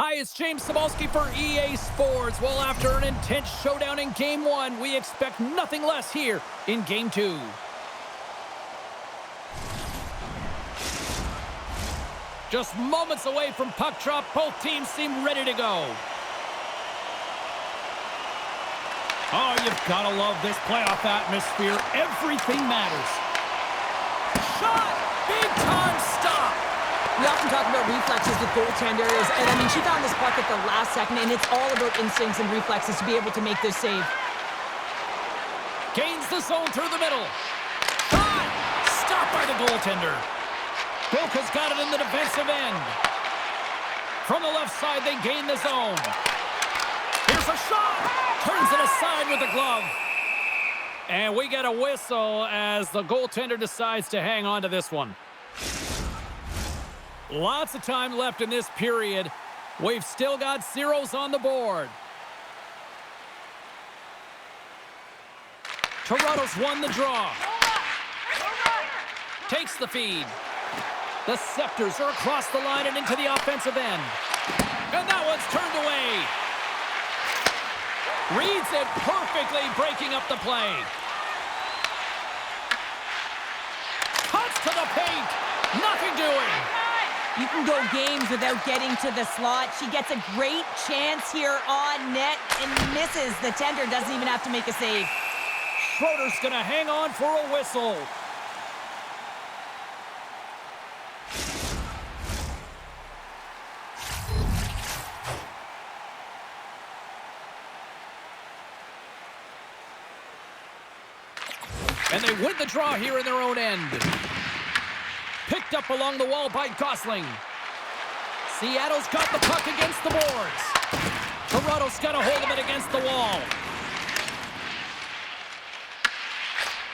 Hi, it's James Cebulski for EA Sports. Well, after an intense showdown in Game 1, we expect nothing less here in Game 2. Just moments away from puck drop, both teams seem ready to go. Oh, you've got to love this playoff atmosphere. Everything matters. Shot! Big time stop! We often talk about reflexes with goaltenders, and I mean, she found this puck at the last second, and it's all about instincts and reflexes to be able to make this save. Gains the zone through the middle. Shot! Stopped by the goaltender. Boca's got it in the defensive end. From the left side, they gain the zone. Here's a shot! Turns it aside with the glove. And we get a whistle as the goaltender decides to hang on to this one. Lots of time left in this period. We've still got zeros on the board. Toronto's won the draw. Takes the feed. The Scepters are across the line and into the offensive end. And that one's turned away. Reads it perfectly, breaking up the play. Cuts to the paint. Nothing doing. You can go games without getting to the slot. She gets a great chance here on net and misses. The tender doesn't even have to make a save. Schroeder's going to hang on for a whistle. And they win the draw here in their own end. Picked up along the wall by Gosling. Seattle's got the puck against the boards. Toronto's got a hold of it against the wall.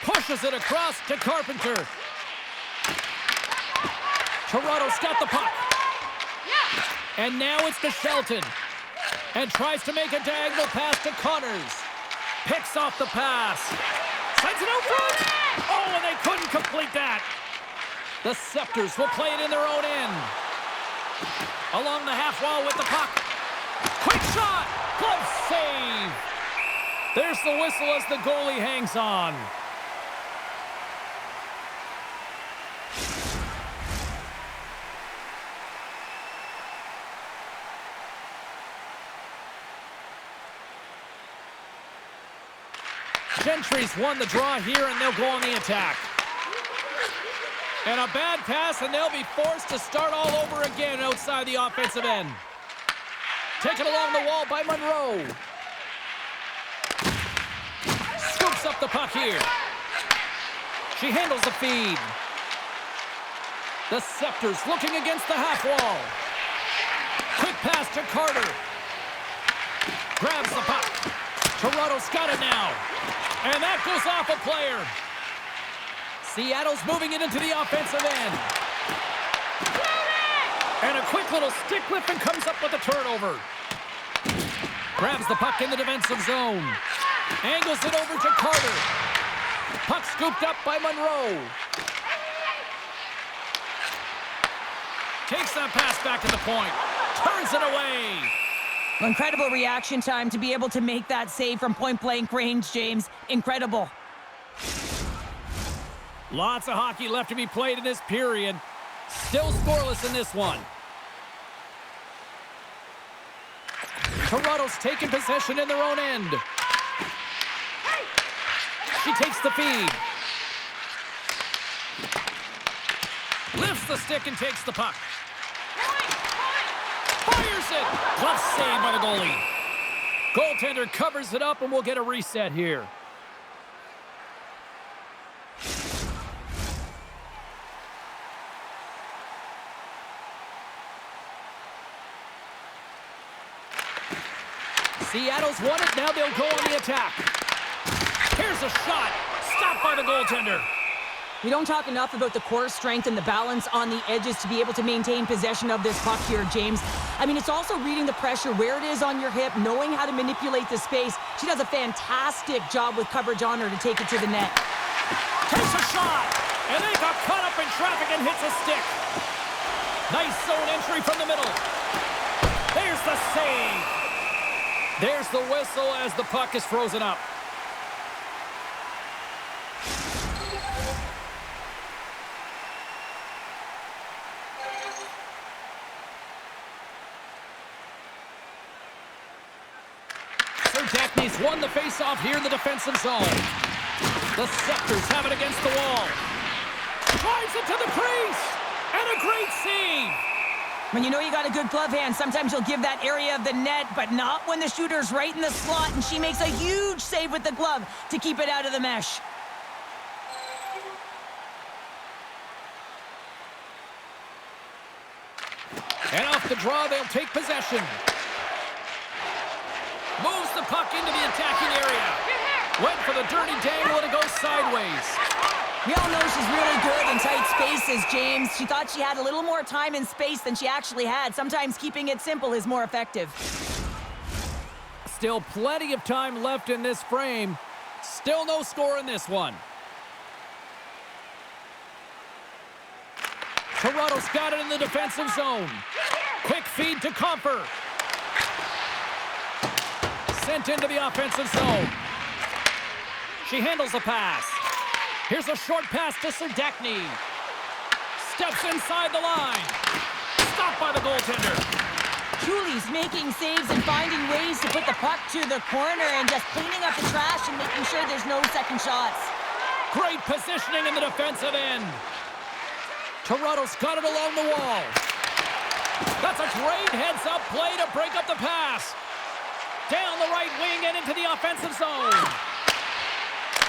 Pushes it across to Carpenter. Toronto's got the puck. And now it's to Shelton. And tries to make a diagonal pass to Connors. Picks off the pass. Sends it out front. Oh, and they couldn't complete that. The Scepters will play it in their own end. Along the half wall with the puck. Quick shot. Glove save. There's the whistle as the goalie hangs on. Gentry's won the draw here, and they'll go on the attack. And a bad pass, and they'll be forced to start all over again outside the offensive end. Taken along the wall by Monroe. Scoops up the puck here. She handles the feed. The Scepters looking against the half wall. Quick pass to Carter. Grabs the puck. Toronto's got it now. And that goes off a player. Seattle's moving it into the offensive end. And a quick little stick lift and comes up with a turnover. Grabs the puck in the defensive zone. Angles it over to Carter. Puck scooped up by Monroe. Takes that pass back to the point. Turns it away. Incredible reaction time to be able to make that save from point-blank range, James. Incredible. Lots of hockey left to be played in this period. Still scoreless in this one. Toronto's taking possession in their own end. She takes the feed. Lifts the stick and takes the puck. Fires it! Glove save by the goalie. Goaltender covers it up and we'll get a reset here. Seattle's won it, now they'll go on the attack. Here's a shot, stopped by the goaltender. We don't talk enough about the core strength and the balance on the edges to be able to maintain possession of this puck here, James. I mean, it's also reading the pressure, where it is on your hip, knowing how to manipulate the space. She does a fantastic job with coverage on her to take it to the net. Takes a shot, and they got caught up in traffic and hits a stick. Nice zone entry from the middle. There's the save. There's the whistle as the puck is frozen up. Scepters won the faceoff here in the defensive zone. The Scepters have it against the wall. Drives it to the crease. And a great save. When you know you got a good glove hand, sometimes you'll give that area of the net, but not when the shooter's right in the slot, and she makes a huge save with the glove to keep it out of the mesh. And off the draw, they'll take possession. Moves the puck into the attacking area. Went for the dirty dangle, and it goes sideways. We all know she's really good in tight spaces, James. She thought she had a little more time and space than she actually had. Sometimes keeping it simple is more effective. Still plenty of time left in this frame. Still no score in this one. Toronto's got it in the defensive zone. Quick feed to Comfer. Sent into the offensive zone. She handles the pass. Here's a short pass to Serdachny. Steps inside the line. Stopped by the goaltender. Cooley's making saves and finding ways to put the puck to the corner and just cleaning up the trash and making sure there's no second shots. Great positioning in the defensive end. Toronto's got it along the wall. That's a great heads-up play to break up the pass. Down the right wing and into the offensive zone.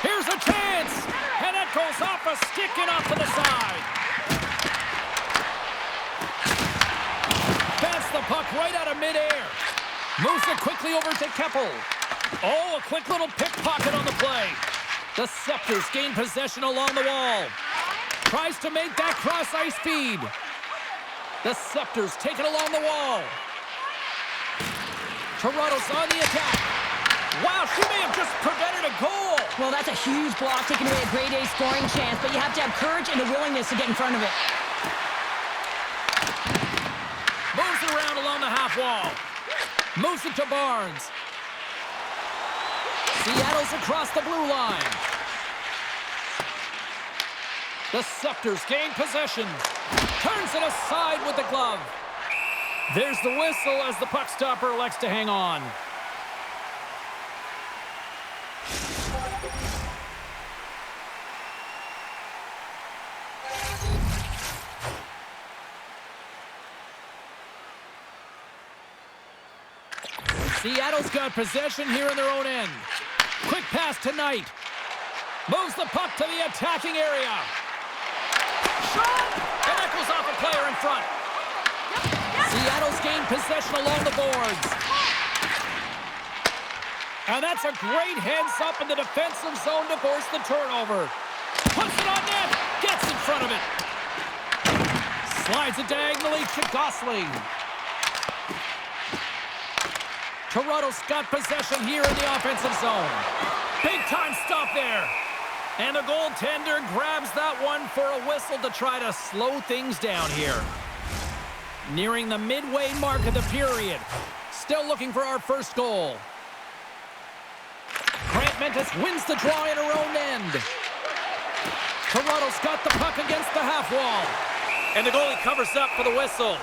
Here's a chance, and it goes off a stick and off to the side. Bats the puck right out of midair. Moves it quickly over to Keppel. Oh, a quick little pickpocket on the play. The Scepters gain possession along the wall. Tries to make that cross-ice feed. The Scepters take it along the wall. Toronto's on the attack. Wow, she may have just prevented a goal. Well, that's a huge block, taking away a grade A scoring chance, but you have to have courage and the willingness to get in front of it. Moves it around along the half wall. Moves it to Barnes. Seattle's across the blue line. The Scepters gain possession. Turns it aside with the glove. There's the whistle as the puck stopper elects to hang on. Seattle's got possession here in their own end. Quick pass to Knight. Moves the puck to the attacking area. Shot! And that goes off a player in front. Seattle's gained possession along the boards. And that's a great heads-up in the defensive zone to force the turnover. Puts it on net. Gets in front of it. Slides it diagonally to Gosling. Toronto's got possession here in the offensive zone. Big time stop there. And the goaltender grabs that one for a whistle to try to slow things down here. Nearing the midway mark of the period. Still looking for our first goal. Grant Mentis wins the draw in her own end. Toronto's got the puck against the half wall. And the goalie covers up for the whistle.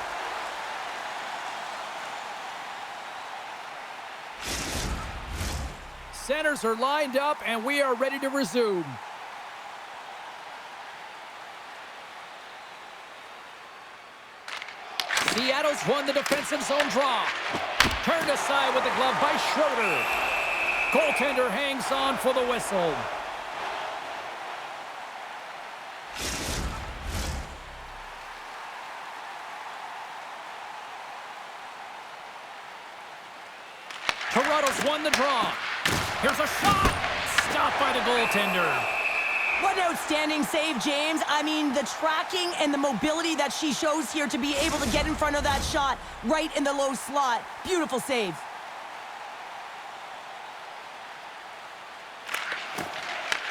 Centers are lined up, and we are ready to resume. Seattle's won the defensive zone draw. Turned aside with the glove by Schroeder. Goaltender hangs on for the whistle. Toronto's won the draw. Here's a shot. Stopped by the goaltender. What an outstanding save, James. I mean, the tracking and the mobility that she shows here to be able to get in front of that shot right in the low slot. Beautiful save.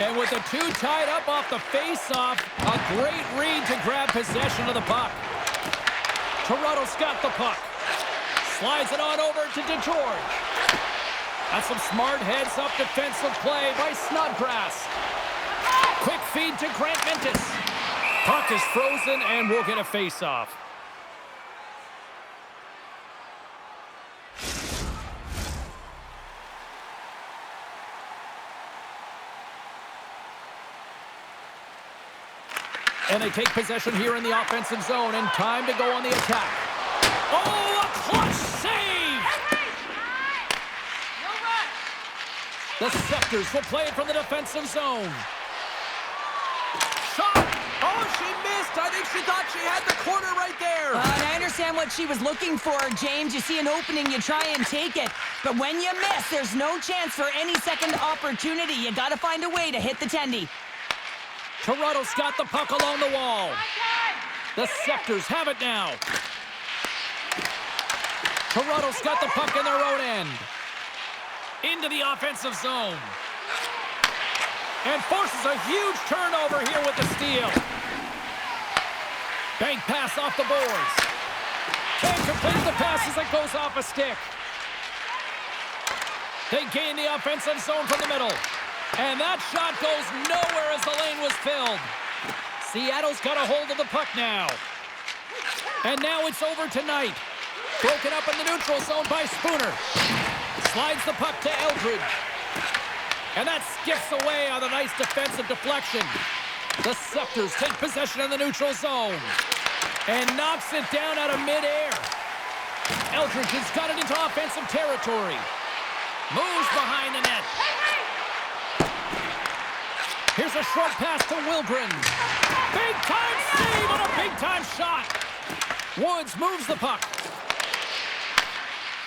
And with the two tied up off the face-off, a great read to grab possession of the puck. Toronto's got the puck. Slides it on over to DeGeorge. That's some smart heads-up defensive play by Snodgrass. Quick feed to Grant Mentis. Puck is frozen and we'll get a face-off. And they take possession here in the offensive zone, and time to go on the attack. Oh, a clutch save! The Scepters will play it from the defensive zone. Shot! Oh, she missed! I think she thought she had the corner right there. And I understand what she was looking for, James. You see an opening, you try and take it. But when you miss, there's no chance for any second opportunity. You got to find a way to hit the tendy. Toronto's got the puck along the wall. The Scepters have it now. Toronto's got the puck in their own end. Into the offensive zone. And forces a huge turnover here with the steal. Bank pass off the boards. Can't complete the pass as it goes off a stick. They gain the offensive zone from the middle. And that shot goes nowhere as the lane was filled. Seattle's got a hold of the puck now. And now it's over tonight. Broken up in the neutral zone by Spooner. Slides the puck to Eldridge. And that skips away on a nice defensive deflection. The Scepters take possession in the neutral zone. And knocks it down out of midair. Eldridge has got it into offensive territory. Moves behind the net. Here's a short pass to Wilgren. Big-time save and a big-time shot. Woods moves the puck.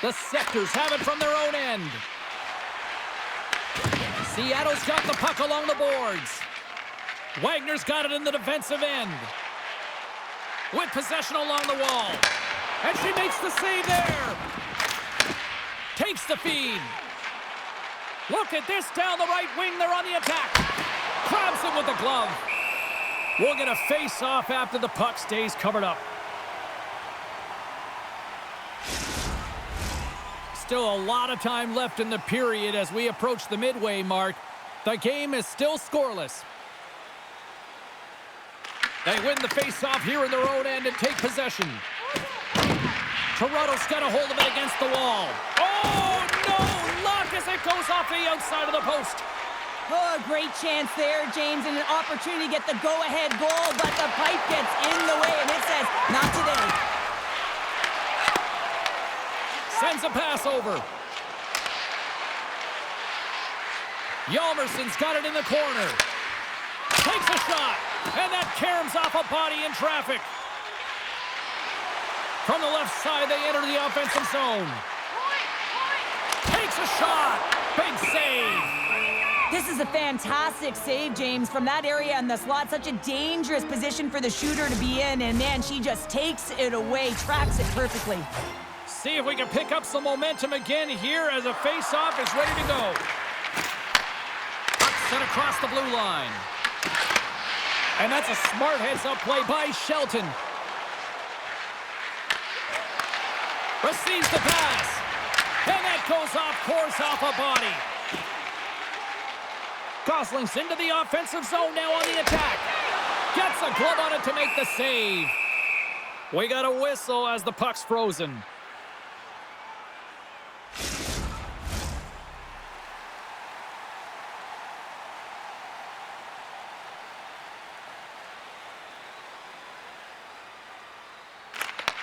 The Scepters have it from their own end. Seattle's got the puck along the boards. Wagner's got it in the defensive end. With possession along the wall. And she makes the save there. Takes the feed. Look at this down the right wing. They're on the attack. Grabs it with the glove. We'll get a face-off after the puck stays covered up. Still a lot of time left in the period as we approach the midway mark. The game is still scoreless. They win the face-off here in their own end and take possession. Toronto's got a hold of it against the wall. Oh, no! Luck as it goes off the outside of the post. Oh, a great chance there, James, and an opportunity to get the go-ahead goal, but the pipe gets in the way, and it says, not today. Sends a pass over. Hjalmarsson's got it in the corner. Takes a shot, and that caroms off a body in traffic. From the left side, they enter the offensive zone. Takes a shot. Big save. This is a fantastic save, James, from that area in the slot. Such a dangerous position for the shooter to be in, and man, she just takes it away, tracks it perfectly. See if we can pick up some momentum again here as a face-off is ready to go. Puck sent across the blue line. And that's a smart heads-up play by Shelton. Receives the pass. And that goes off course off a body. Gosling's into the offensive zone now on the attack. Gets a glove on it to make the save. We got a whistle as the puck's frozen.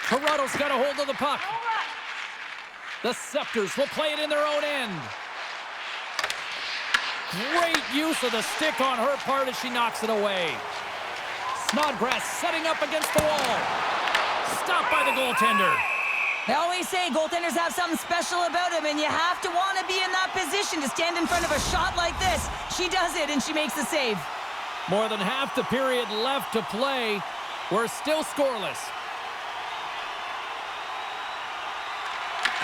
Toronto's got a hold of the puck. The Scepters will play it in their own end. Great use of the stick on her part as she knocks it away. Snodgrass setting up against the wall. Stopped by the goaltender. They always say goaltenders have something special about them, and you have to want to be in that position to stand in front of a shot like this. She does it, and she makes the save. More than half the period left to play. We're still scoreless.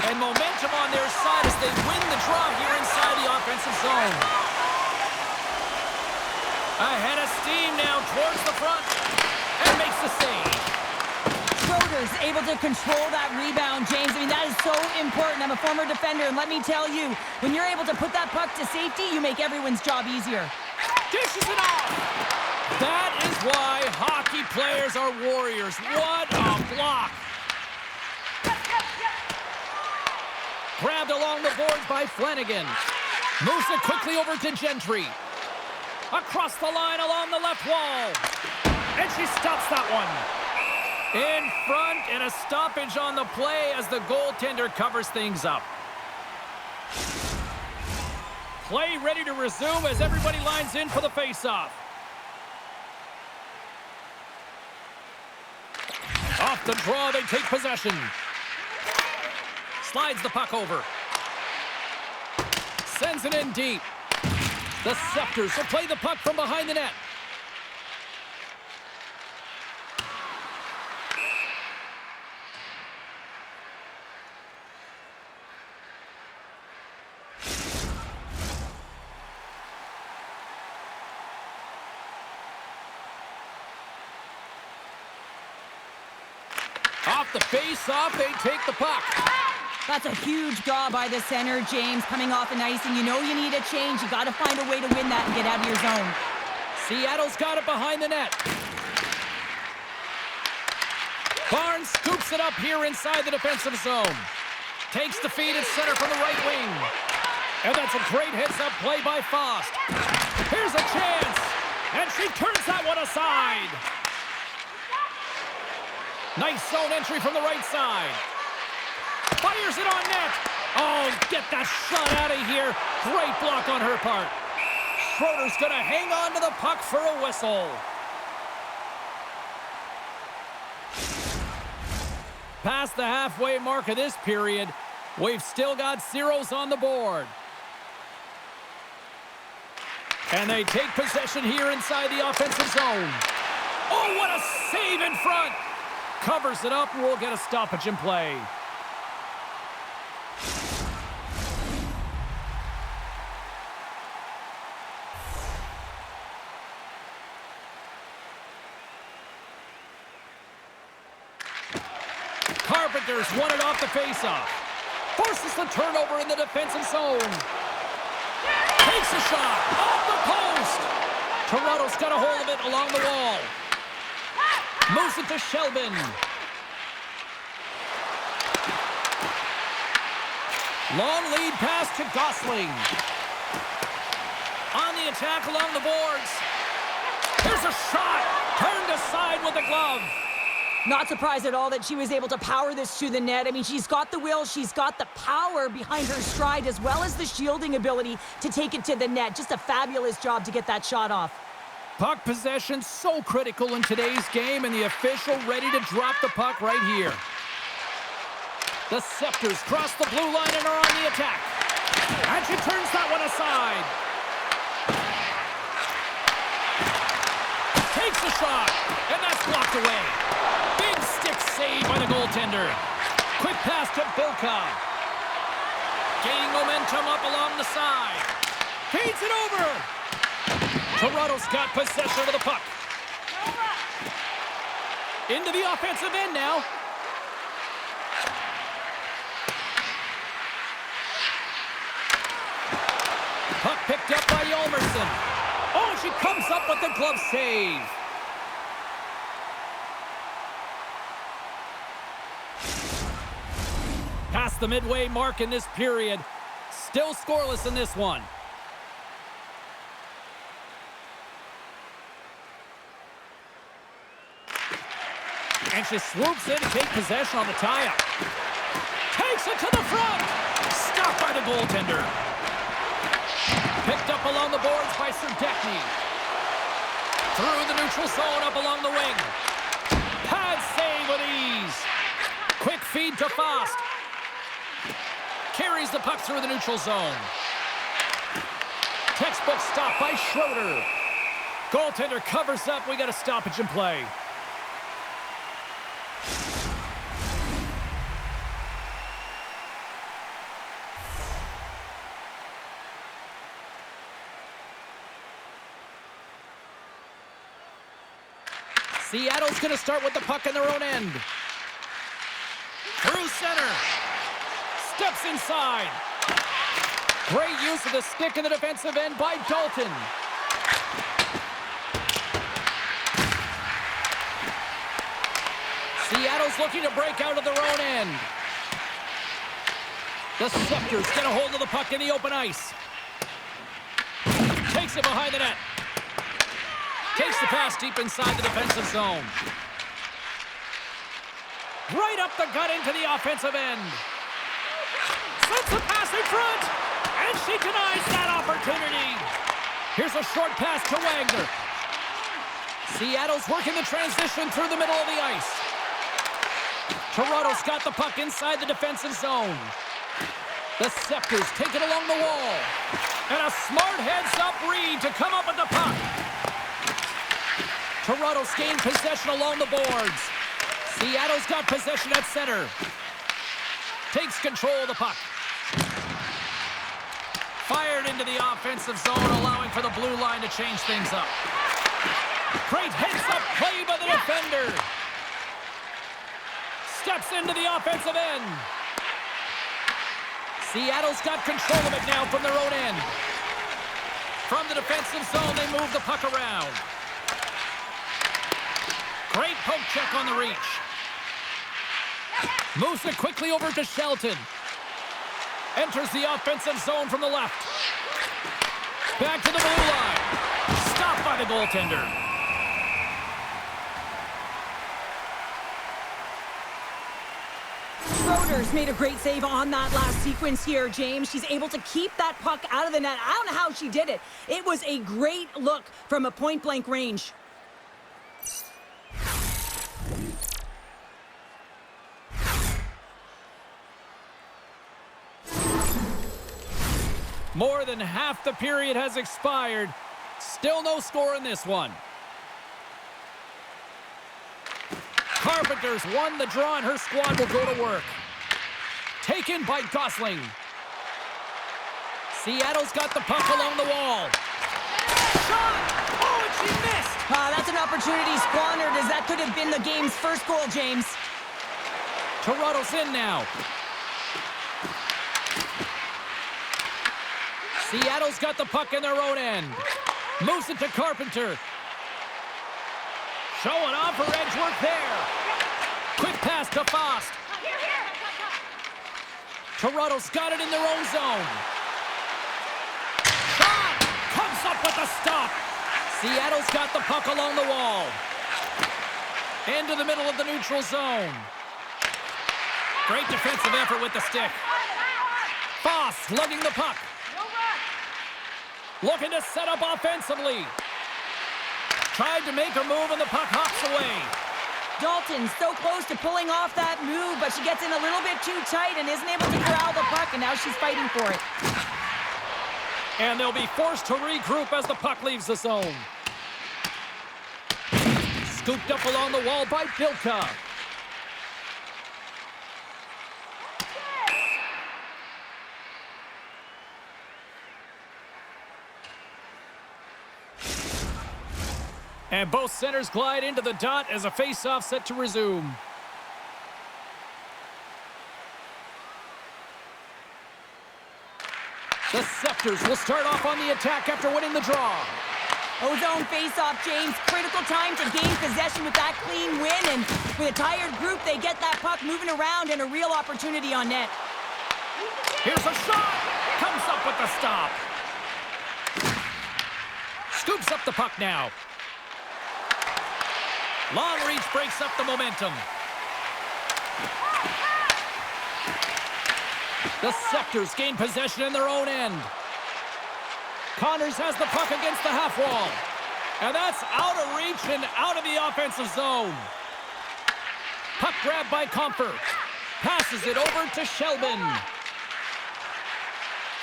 And momentum on their side as they win the draw here inside the offensive zone. Ahead of steam now towards the front and makes the save. Throw Scepters able to control that rebound, James. I mean, that is so important. I'm a former defender, and let me tell you, when you're able to put that puck to safety, you make everyone's job easier. Dishes it off! That is why hockey players are warriors. What a block! Grabbed along the boards by Flanagan. Moves it quickly over to Gentry. Across the line along the left wall. And she stops that one. In front, and a stoppage on the play as the goaltender covers things up. Play ready to resume as everybody lines in for the face-off. Off the draw, they take possession. Slides the puck over. Sends it in deep. The Scepters will play the puck from behind the net. Off the face-off, they take the puck. That's a huge draw by the center, James, coming off an icing. You know you need a change. You got to find a way to win that and get out of your zone. Seattle's got it behind the net. Barnes scoops it up here inside the defensive zone. Takes the feed at center from the right wing. And that's a great heads-up play by Faust. Here's a chance. And she turns that one aside. Nice zone entry from the right side. Fires it on net. Oh, get that shot out of here. Great block on her part. Schroeder's going to hang on to the puck for a whistle. Past the halfway mark of this period, we've still got zeros on the board. And they take possession here inside the offensive zone. Oh, what a save in front. Covers it up, and we'll get a stoppage in play. Carpenter's won it off the faceoff. Forces the turnover in the defensive zone. Takes a shot off the post. Toronto's got a hold of it along the wall. Moves it to Shelbin. Long lead pass to Gosling. On the attack along the boards. Here's a shot. Turned aside with the glove. Not surprised at all that she was able to power this to the net. I mean, she's got the will, she's got the power behind her stride, as well as the shielding ability to take it to the net. Just a fabulous job to get that shot off. Puck possession so critical in today's game, and the official ready to drop the puck right here. The Scepters cross the blue line and are on the attack. And she turns that one aside. Takes the shot, and that's blocked away. Big stick save by the goaltender. Quick pass to Bilka. Gaining momentum up along the side. Feeds it over. Toronto's got possession of the puck. Into the offensive end now. Puck picked up by Yolmerson. Oh, she comes up with the glove save. Past the midway mark in this period. Still scoreless in this one. And she swoops in to take possession on the tie-up. Takes it to the front. Stopped by the goaltender. Picked up along the boards by Serdechny. Through the neutral zone up along the wing. Pad save with ease. Quick feed to Faust. Carries the puck through the neutral zone. Textbook stop by Schroeder. Goaltender covers up. We got a stoppage in play. Seattle's going to start with the puck in their own end. Through center. Steps inside. Great use of the stick in the defensive end by Dalton. Seattle's looking to break out of their own end. The Scepters get a hold of the puck in the open ice. Takes it behind the net. Takes the pass deep inside the defensive zone. Right up the gut into the offensive end. Sends the pass in front. And she denies that opportunity. Here's a short pass to Wagner. Seattle's working the transition through the middle of the ice. Toronto's got the puck inside the defensive zone. The Scepters take it along the wall. And a smart heads-up read to come up with the puck. Toronto's gained possession along the boards. Seattle's got possession at center. Takes control of the puck. Fired into the offensive zone, allowing for the blue line to change things up. Great heads-up play by the defender. Steps into the offensive end. Seattle's got control of it now from their own end. From the defensive zone, they move the puck around. Great poke check on the reach. Moves it quickly over to Shelton. Enters the offensive zone from the left. Back to the blue line. Stopped by the goaltender. Schroeder's made a great save on that last sequence here, James. She's able to keep that puck out of the net. I don't know how she did it. It was a great look from a point-blank range. More than half the period has expired. Still no score in this one. Carpenter's won the draw and her squad will go to work. Taken by Gosling. Seattle's got the puck along the wall. Shot! Oh, and she missed! That's an opportunity squandered, as that could have been the game's first goal, James. Toronto's in now. Seattle's got the puck in their own end. Moves it to Carpenter. Showing off her edge work there. Quick pass to Fost. Toronto's got it in their own zone. Shot! Comes up with a stop. Seattle's got the puck along the wall. Into the middle of the neutral zone. Great defensive effort with the stick. Fost lugging the puck. Looking to set up offensively. Tried to make her move and the puck hops away. Dalton so close to pulling off that move, but she gets in a little bit too tight and isn't able to corral the puck, and now she's fighting for it. And they'll be forced to regroup as the puck leaves the zone. Scooped up along the wall by Bilka. And both centers glide into the dot as a face-off set to resume. The Scepters will start off on the attack after winning the draw. Ozone face-off, James. Critical time to gain possession with that clean win. And with a tired group, they get that puck moving around and a real opportunity on net. Here's a shot. Comes up with the stop. Scoops up the puck now. Long reach breaks up the momentum. The Scepters gain possession in their own end. Connors has the puck against the half wall. And that's out of reach and out of the offensive zone. Puck grabbed by Comfort. Passes it over to Shelbin.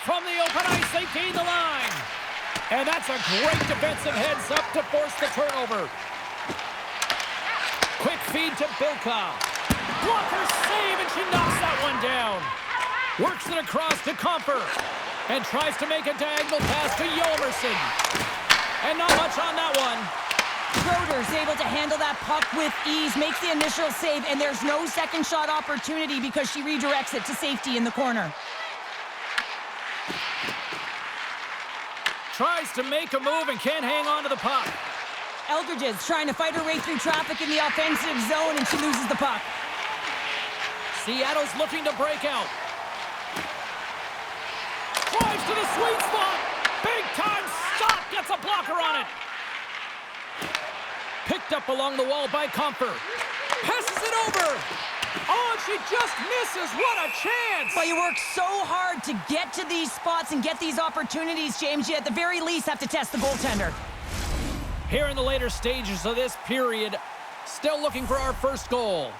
From the open ice, they gain the line. And that's a great defensive heads up to force the turnover. Quick feed to Bilka. Blocker save, and she knocks that one down. Works it across to Comfort. And tries to make a diagonal pass to Yolmerson. And not much on that one. Schroeder's able to handle that puck with ease, makes the initial save, and there's no second shot opportunity because she redirects it to safety in the corner. Tries to make a move and can't hang on to the puck. Eldridge is trying to fight her way through traffic in the offensive zone, and she loses the puck. Seattle's looking to break out. Drives to the sweet spot. Big time stop. Gets a blocker on it. Picked up along the wall by Comfer. Passes it over. Oh, and she just misses. What a chance. But you work so hard to get to these spots and get these opportunities, James. You at the very least have to test the goaltender. Here in the later stages of this period, still looking for our first goal.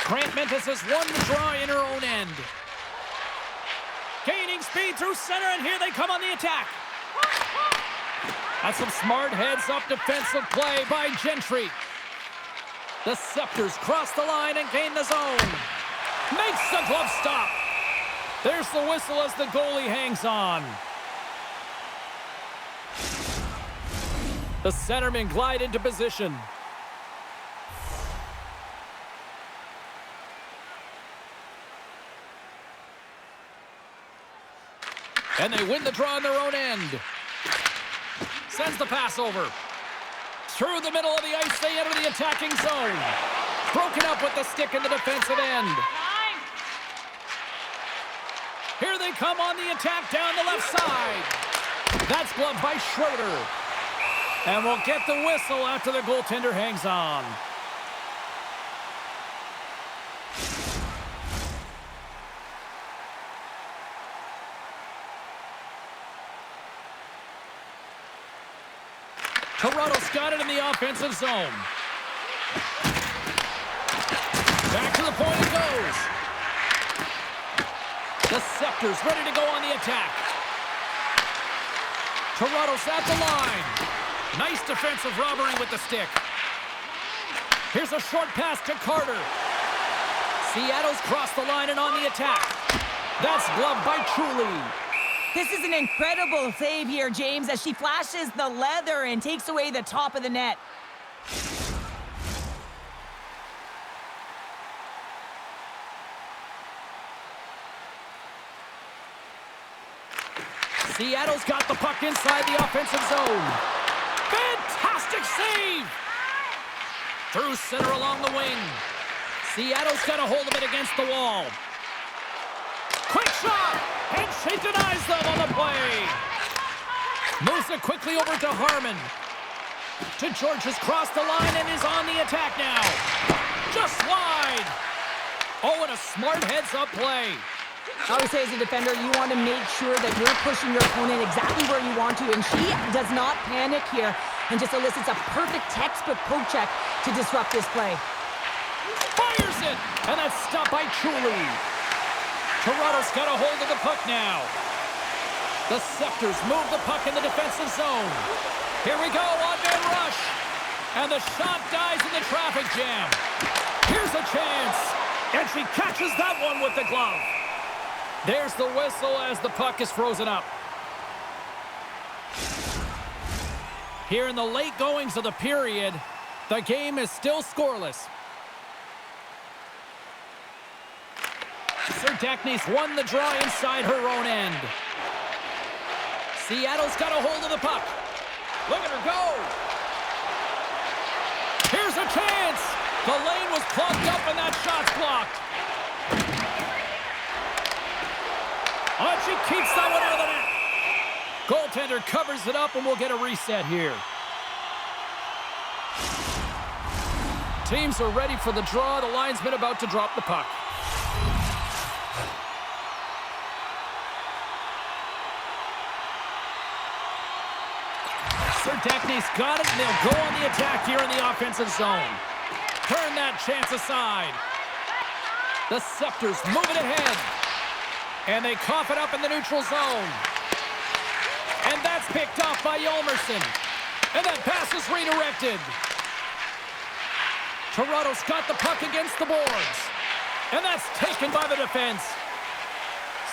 Grant Mentis has won the draw in her own end. Gaining speed through center, and here they come on the attack. That's some smart heads-up defensive play by Gentry. The Scepters cross the line and gain the zone. Makes the glove stop. There's the whistle as the goalie hangs on. The centermen glide into position. And they win the draw in their own end. Sends the pass over. Through the middle of the ice, they enter the attacking zone. Broken up with the stick in the defensive end. Here they come on the attack down the left side. That's gloved by Schroeder. And we'll get the whistle after the goaltender hangs on. Toronto's got it in the offensive zone. Back to the point it goes. The Scepters ready to go on the attack. Toronto's at the line. Nice defensive robbery with the stick. Here's a short pass to Carter. Seattle's crossed the line and on the attack. That's gloved by Truly. This is an incredible save here, James, as she flashes the leather and takes away the top of the net. Seattle's got the puck inside the offensive zone. Fantastic save! Through center along the wing. Seattle's got a hold of it against the wall. Quick shot! And she denies them on the play. Moves it quickly over to Harmon. To George has crossed the line and is on the attack now. Just wide. Oh, and a smart heads-up play. I always say as a defender, you want to make sure that you're pushing your opponent exactly where you want to, and she does not panic here and just elicits a perfect textbook poke check to disrupt this play. Fires it, and that's stopped by Truly. Toronto's got a hold of the puck now. The Scepters move the puck in the defensive zone. Here we go on their rush. And the shot dies in the traffic jam. Here's a chance. And she catches that one with the glove. There's the whistle as the puck is frozen up. Here in the late goings of the period, the game is still scoreless. Serdachny's won the draw inside her own end. Seattle's got a hold of the puck. Look at her go. Here's a chance. The lane was plugged up and that shot's blocked. Oh, she keeps that one out of the net. Goaltender covers it up and we'll get a reset here. Teams are ready for the draw. The linesman about to drop the puck. Serdachny's got it, and they'll go on the attack here in the offensive zone. Turn that chance aside. The Scepters move it ahead. And they cough it up in the neutral zone. And that's picked off by Yolmerson. And that pass is redirected. Toronto's got the puck against the boards. And that's taken by the defense.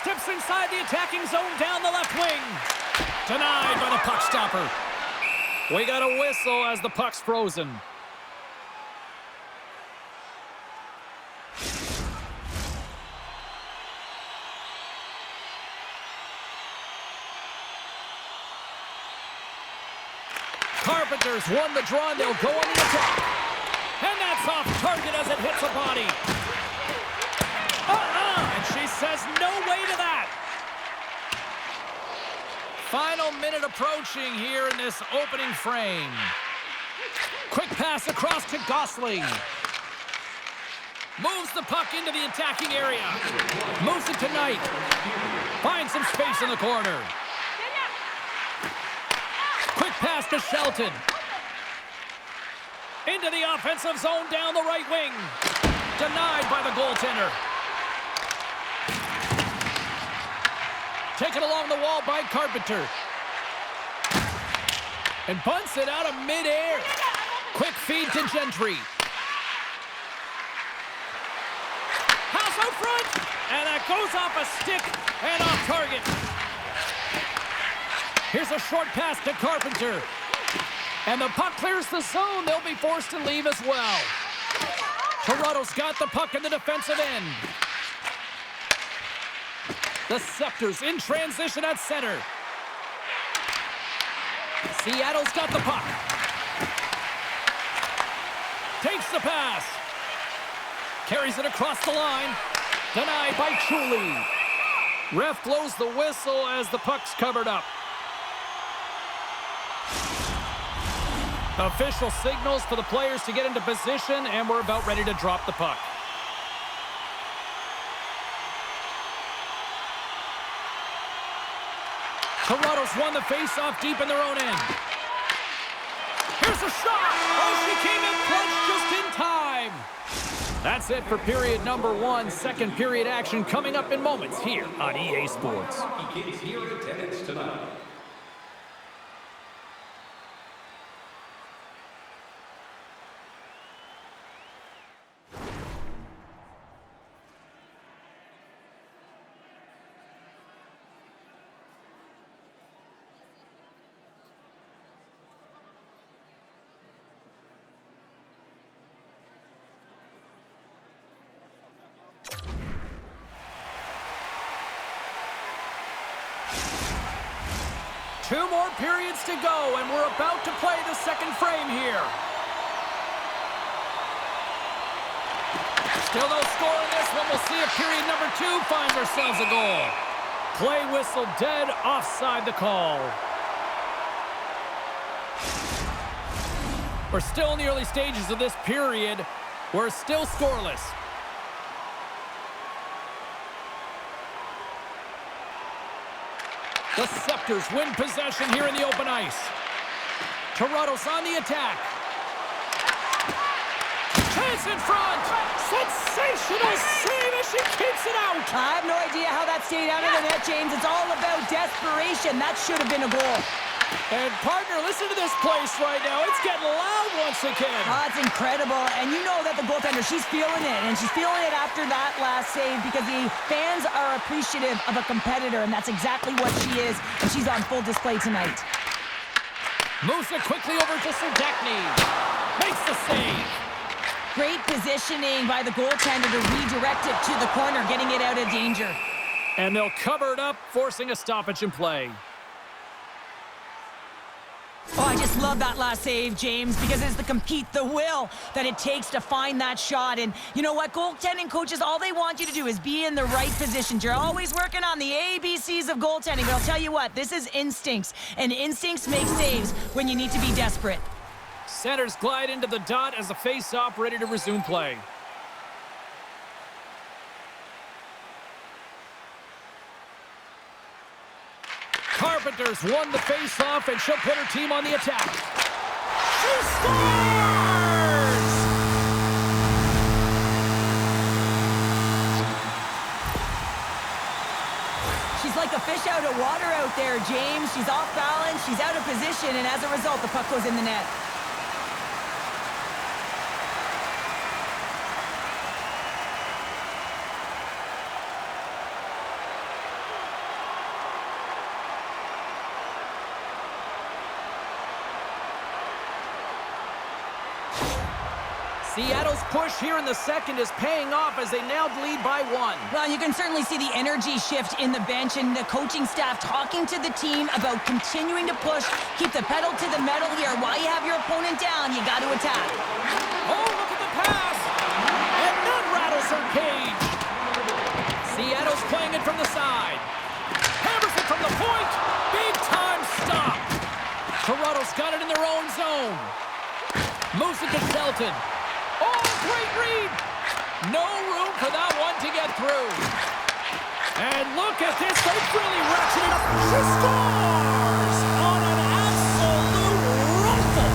Steps inside the attacking zone down the left wing. Denied by the puck stopper. We got a whistle as the puck's frozen. Carpenters won the draw, and they'll go on the attack. And that's off target as it hits a body. And she says no way to that. Final minute approaching here in this opening frame. Quick pass across to Gosling. Moves the puck into the attacking area. Moves it to Knight. Finds some space in the corner. Quick pass to Shelton. Into the offensive zone down the right wing. Denied by the goaltender. Taken along the wall by Carpenter. And bunts it out of midair. Quick feed to Gentry. Pass out front. And that goes off a stick and off target. Here's a short pass to Carpenter. And the puck clears the zone. They'll be forced to leave as well. Toronto's got the puck in the defensive end. The Scepters in transition at center. Seattle's got the puck. Takes the pass. Carries it across the line. Denied by Chuli. Ref blows the whistle as the puck's covered up. Official signals for the players to get into position, and we're about ready to drop the puck. Toronto's won the face-off deep in their own end. Here's a shot! Oh, she came in clutch just in time! That's it for period number 1. Second period action coming up in moments here on EA Sports. Here in attendance tonight. Two more periods to go, and we're about to play the second frame here. Still no score in this one. We'll see if period number 2 finds ourselves a goal. Play whistle dead, offside the call. We're still in the early stages of this period. We're still scoreless. The Scepters win possession here in the open ice. Toronto's on the attack. Chance in front. Sensational save as she keeps it out. I have no idea how that stayed out of the net, James. It's all about desperation. That should have been a goal. And partner, listen to this place right now. It's getting loud once again. Oh, it's incredible. And you know that the goaltender, she's feeling it. And she's feeling it after that last save because the fans are appreciative of a competitor. And that's exactly what she is. And she's on full display tonight. Moves it quickly over to Serdachny. Makes the save. Great positioning by the goaltender to redirect it to the corner, getting it out of danger. And they'll cover it up, forcing a stoppage in play. Oh, I just love that last save, James, because it's the will that it takes to find that shot. And you know what? Goaltending coaches, all they want you to do is be in the right positions. You're always working on the ABCs of goaltending, but I'll tell you what, this is instincts, and instincts make saves when you need to be desperate. Centers glide into the dot as the face-off ready to resume play. Carpenter's won the face-off, and she'll put her team on the attack. She scores! She's like a fish out of water out there, James. She's off balance, she's out of position, and as a result, the puck goes in the net. Seattle's push here in the second is paying off as they now lead by 1. Well, you can certainly see the energy shift in the bench and the coaching staff talking to the team about continuing to push, keep the pedal to the metal here. While you have your opponent down, you got to attack. Oh, look at the pass! And that rattles her cage. Seattle's playing it from the side. Hammers it from the point. Big time stop. Toronto's got it in their own zone. Moves it to Shelton. Oh, great read! No room for that one to get through. And look at this. They really ratchet it up. She scores on an absolute rifle.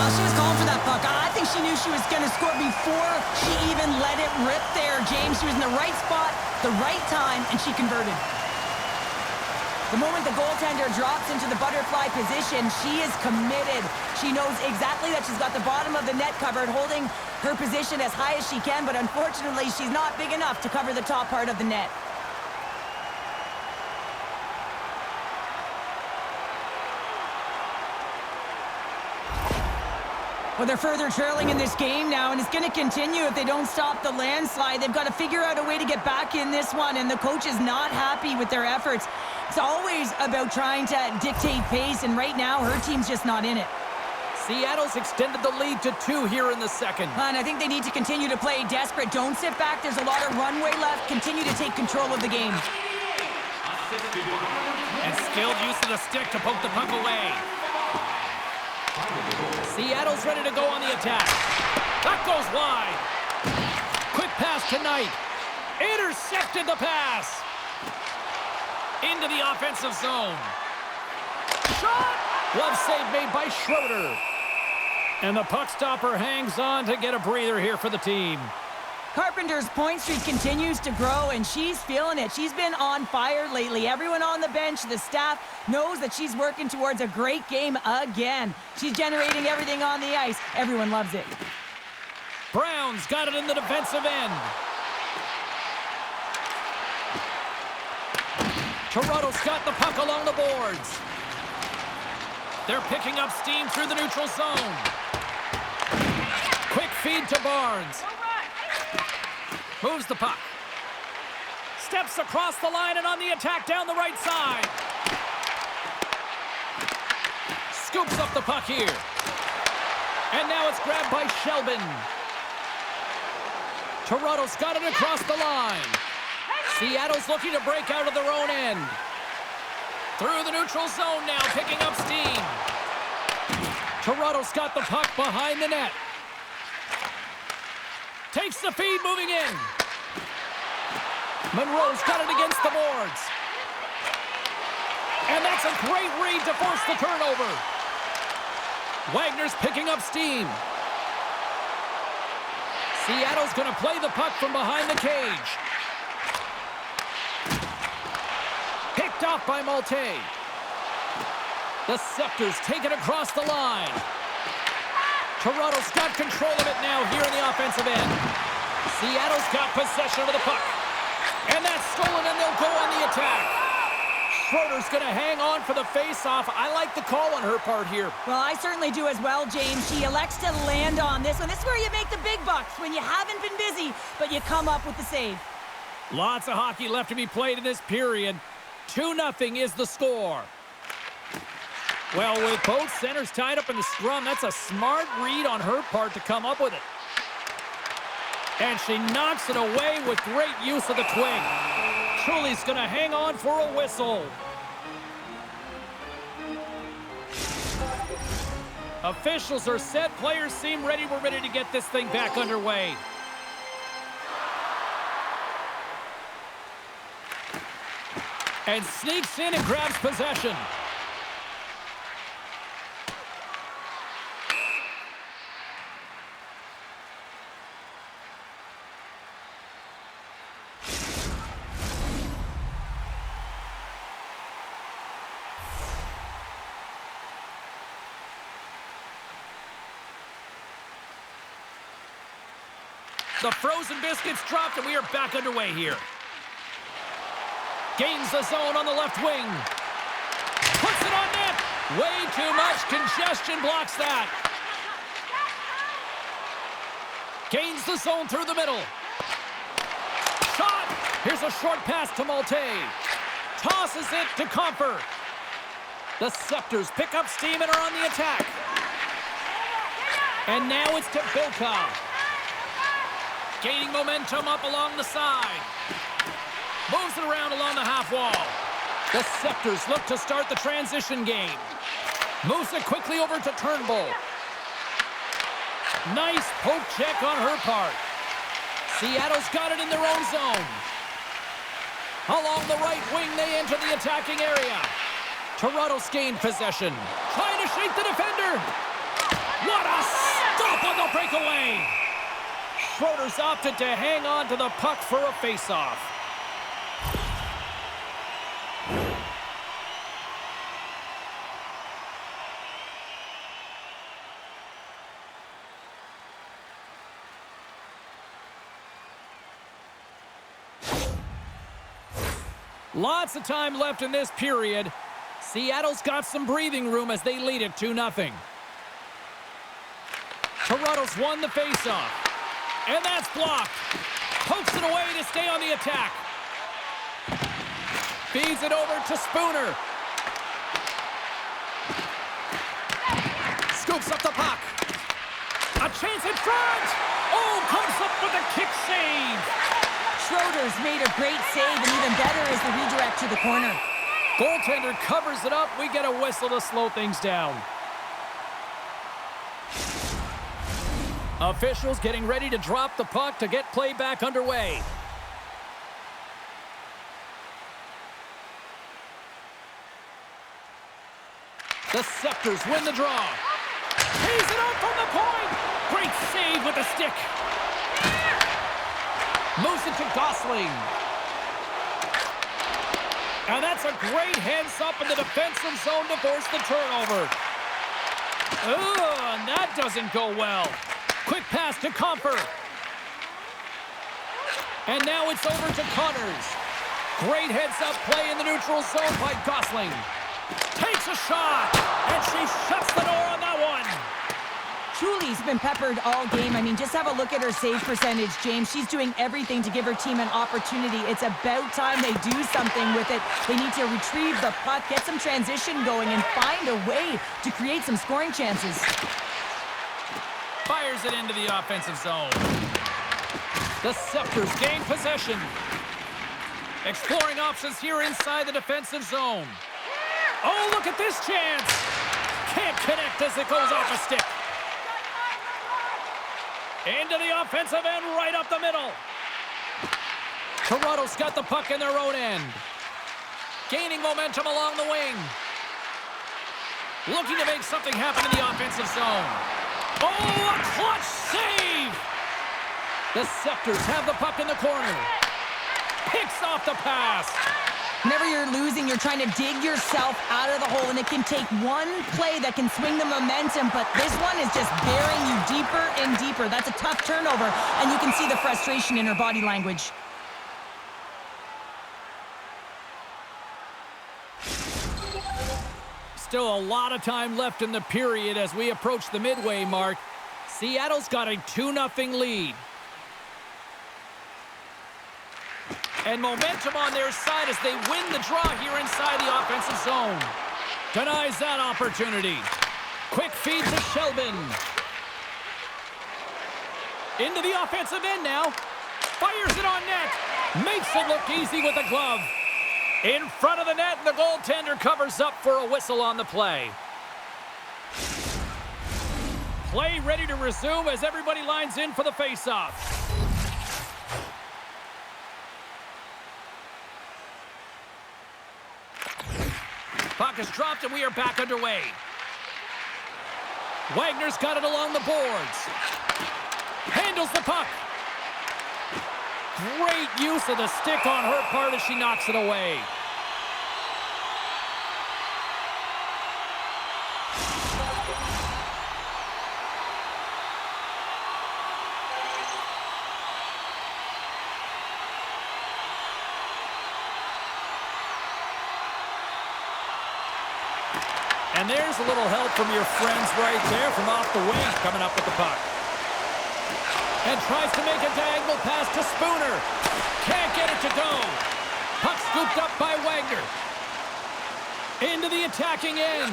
She was calling for that puck. I think she knew she was going to score before she even let it rip there, James. She was in the right spot, the right time, and she converted. The moment the goaltender drops into the butterfly position, she is committed. She knows exactly that she's got the bottom of the net covered, holding her position as high as she can, but unfortunately, she's not big enough to cover the top part of the net. Well, they're further trailing in this game now, and it's going to continue if they don't stop the landslide. They've got to figure out a way to get back in this one, and the coach is not happy with their efforts. It's always about trying to dictate pace, and right now, her team's just not in it. Seattle's extended the lead to 2 here in the second. And I think they need to continue to play desperate. Don't sit back. There's a lot of runway left. Continue to take control of the game. And skilled use of the stick to poke the puck away. Seattle's ready to go on the attack. That goes wide. Quick pass to Knight. Intercepted the pass. Into the offensive zone. Shot! Glove save made by Schroeder. And the puck stopper hangs on to get a breather here for the team. Carpenter's point streak continues to grow, and she's feeling it. She's been on fire lately. Everyone on the bench, the staff, knows that she's working towards a great game again. She's generating everything on the ice. Everyone loves it. Brown's got it in the defensive end. Toronto's got the puck along the boards. They're picking up steam through the neutral zone. Quick feed to Barnes. Moves the puck. Steps across the line and on the attack down the right side. Scoops up the puck here. And now it's grabbed by Shelby. Toronto's got it across the line. Seattle's looking to break out of their own end. Through the neutral zone now, picking up steam. Toronto's got the puck behind the net. Takes the feed, moving in. Monroe's got it against the boards. And that's a great read to force the turnover. Wagner's picking up steam. Seattle's going to play the puck from behind the cage. Picked off by Malte. The Scepters take it across the line. Toronto's got control of it now here in the offensive end. Seattle's got possession of the puck. And that's stolen, and they'll go on the attack. Schroeder's going to hang on for the face-off. I like the call on her part here. Well, I certainly do as well, James. She elects to land on this one. This is where you make the big bucks, when you haven't been busy, but you come up with the save. Lots of hockey left to be played in this period. 2-0 is the score. Well, with both centers tied up in the scrum, that's a smart read on her part to come up with it. And she knocks it away with great use of the twig. Truly's going to hang on for a whistle. Officials are set. Players seem ready. We're ready to get this thing back underway. And sneaks in and grabs possession. The frozen biscuits dropped, and we are back underway here. Gains the zone on the left wing. Puts it on net. Way too much congestion blocks that. Gains the zone through the middle. Shot! Here's a short pass to Malte. Tosses it to Comfer. The Scepters pick up steam and are on the attack. And now it's to Bilka. Gaining momentum up along the side. Moves it around along the half wall. The Scepters look to start the transition game. Moves it quickly over to Turnbull. Nice poke check on her part. Seattle's got it in their own zone. Along the right wing, they enter the attacking area. Toronto's gained possession. Trying to shake the defender. What a stop on the breakaway. Schroeder's opted to hang on to the puck for a faceoff. Lots of time left in this period. Seattle's got some breathing room as they lead it 2-0. Toronto's won the faceoff. And that's blocked. Pokes it away to stay on the attack. Feeds it over to Spooner. Scoops up the puck. A chance in front. Oh, comes up with a kick save. Schroeder's made a great save, and even better is the redirect to the corner. Goaltender covers it up. We get a whistle to slow things down. Officials getting ready to drop the puck to get play back underway. The Scepters win the draw. Tees it up from the point. Great save with the stick. Moves it to Gosling. And that's a great heads up in the defensive zone to force the turnover. And that doesn't go well. Quick pass to Comfer. And now it's over to Connors. Great heads-up play in the neutral zone by Gosling. Takes a shot, and she shuts the door on that one. Truly's been peppered all game. I mean, just have a look at her save percentage, James. She's doing everything to give her team an opportunity. It's about time they do something with it. They need to retrieve the puck, get some transition going, and find a way to create some scoring chances. Fires it into the offensive zone. The Scepters gain possession. Exploring options here inside the defensive zone. Oh, look at this chance. Can't connect as it goes off a stick. Into the offensive end, right up the middle. Toronto's got the puck in their own end. Gaining momentum along the wing. Looking to make something happen in the offensive zone. Oh, a clutch save! The Scepters have the puck in the corner. Picks off the pass. Whenever you're losing, you're trying to dig yourself out of the hole, and it can take one play that can swing the momentum, but this one is just burying you deeper and deeper. That's a tough turnover, and you can see the frustration in her body language. Still a lot of time left in the period as we approach the midway mark. Seattle's got a 2-0 lead. And momentum on their side as they win the draw here inside the offensive zone. Denies that opportunity. Quick feed to Shelby. Into the offensive end now. Fires it on net. Makes it look easy with the glove. In front of the net, and the goaltender covers up for a whistle on the play. Play ready to resume as everybody lines in for the faceoff. Puck is dropped and we are back underway. Wagner's got it along the boards. Handles the puck. Great use of the stick on her part as she knocks it away. And there's a little help from your friends right there from off the wing coming up with the puck. And tries to make a diagonal pass to Spooner. Can't get it to go. Puck scooped up by Wagner. Into the attacking end.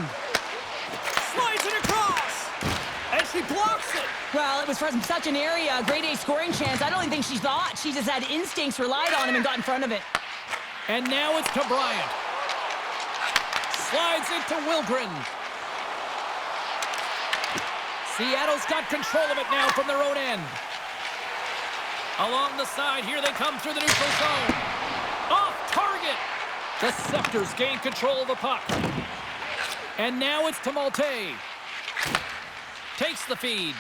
Slides it across. And she blocks it. Well, it was from such an area, a grade A scoring chance. I don't even think she thought. She just had instincts, relied on him, and got in front of it. And now it's to Bryant. Slides it to Wilgren. Seattle's got control of it now from their own end. Along the side, here they come through the neutral zone. Off target. The Scepters gain control of the puck. And now it's to Malte. Takes the feed.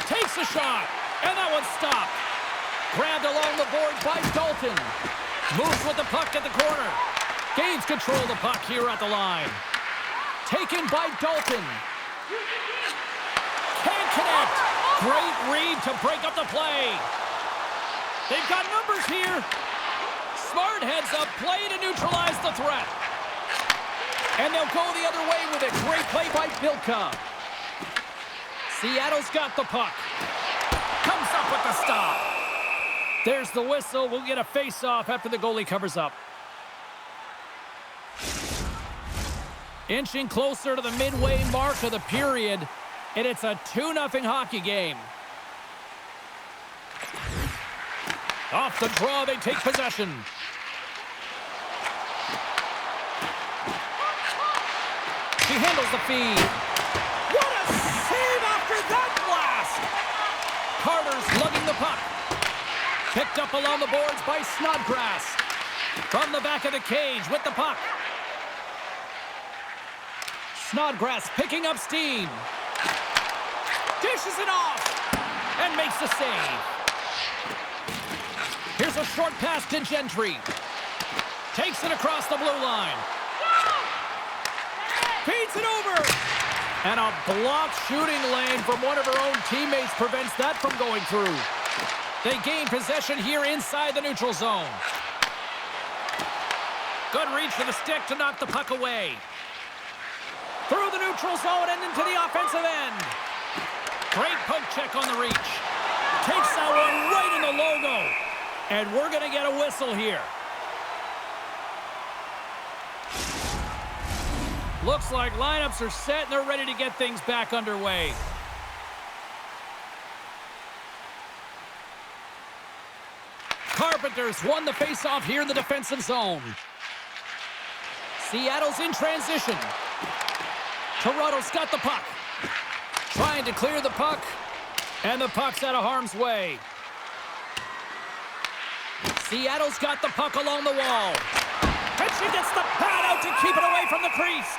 Takes a shot. And that one's stopped. Grabbed along the boards by Dalton. Moves with the puck at the corner. Gains control of the puck here at the line. Taken by Dalton. Can't connect. Great read to break up the play. They've got numbers here. Smart heads up play to neutralize the threat. And they'll go the other way with it. Great play by Bilka. Seattle's got the puck. Comes up with the stop. There's the whistle. We'll get a face-off after the goalie covers up. Inching closer to the midway mark of the period, and it's a 2-0 hockey game. Off the draw, they take possession. She handles the feed. What a save after that blast! Carter's lugging the puck. Picked up along the boards by Snodgrass. From the back of the cage with the puck. Snodgrass picking up steam. Dishes it off. And makes the save. Here's a short pass to Gentry. Takes it across the blue line. Feeds it over. And a blocked shooting lane from one of her own teammates prevents that from going through. They gain possession here inside the neutral zone. Good reach for the stick to knock the puck away. Through the neutral zone and into the offensive end. Great poke check on the reach. Takes that one right in the logo. And we're going to get a whistle here. Looks like lineups are set and they're ready to get things back underway. Carpenters won the faceoff here in the defensive zone. Seattle's in transition. Toronto's got the puck. Trying to clear the puck. And the puck's out of harm's way. Seattle's got the puck along the wall. And she gets the pad out to keep it away from the crease.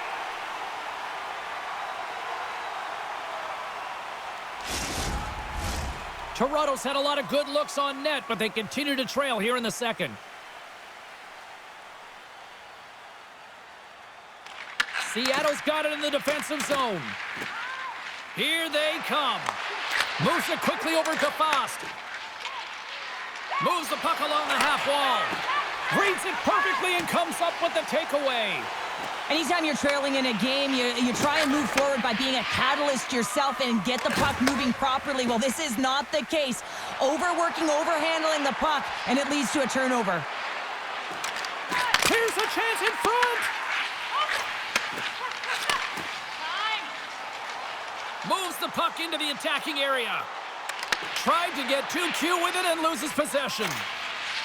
Toronto's had a lot of good looks on net, but they continue to trail here in the second. Seattle's got it in the defensive zone. Here they come. Moves it quickly over to Fast. Moves the puck along the half wall. Reads it perfectly and comes up with the takeaway. Anytime you're trailing in a game, you try and move forward by being a catalyst yourself and get the puck moving properly. Well, this is not the case. Overworking, overhandling the puck, and it leads to a turnover. Here's a chance in front. Moves the puck into the attacking area. Tried to get too cute with it and loses possession.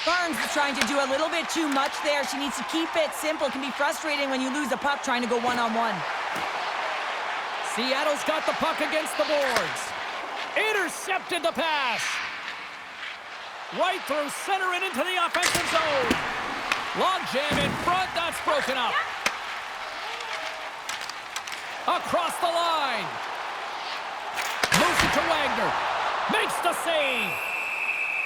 Burns is trying to do a little bit too much there. She needs to keep it simple. It can be frustrating when you lose a puck trying to go one-on-one. Seattle's got the puck against the boards. Intercepted the pass. Right through center and into the offensive zone. Log jam in front. That's broken up. Across the line. Moves it to Wagner. Makes the save.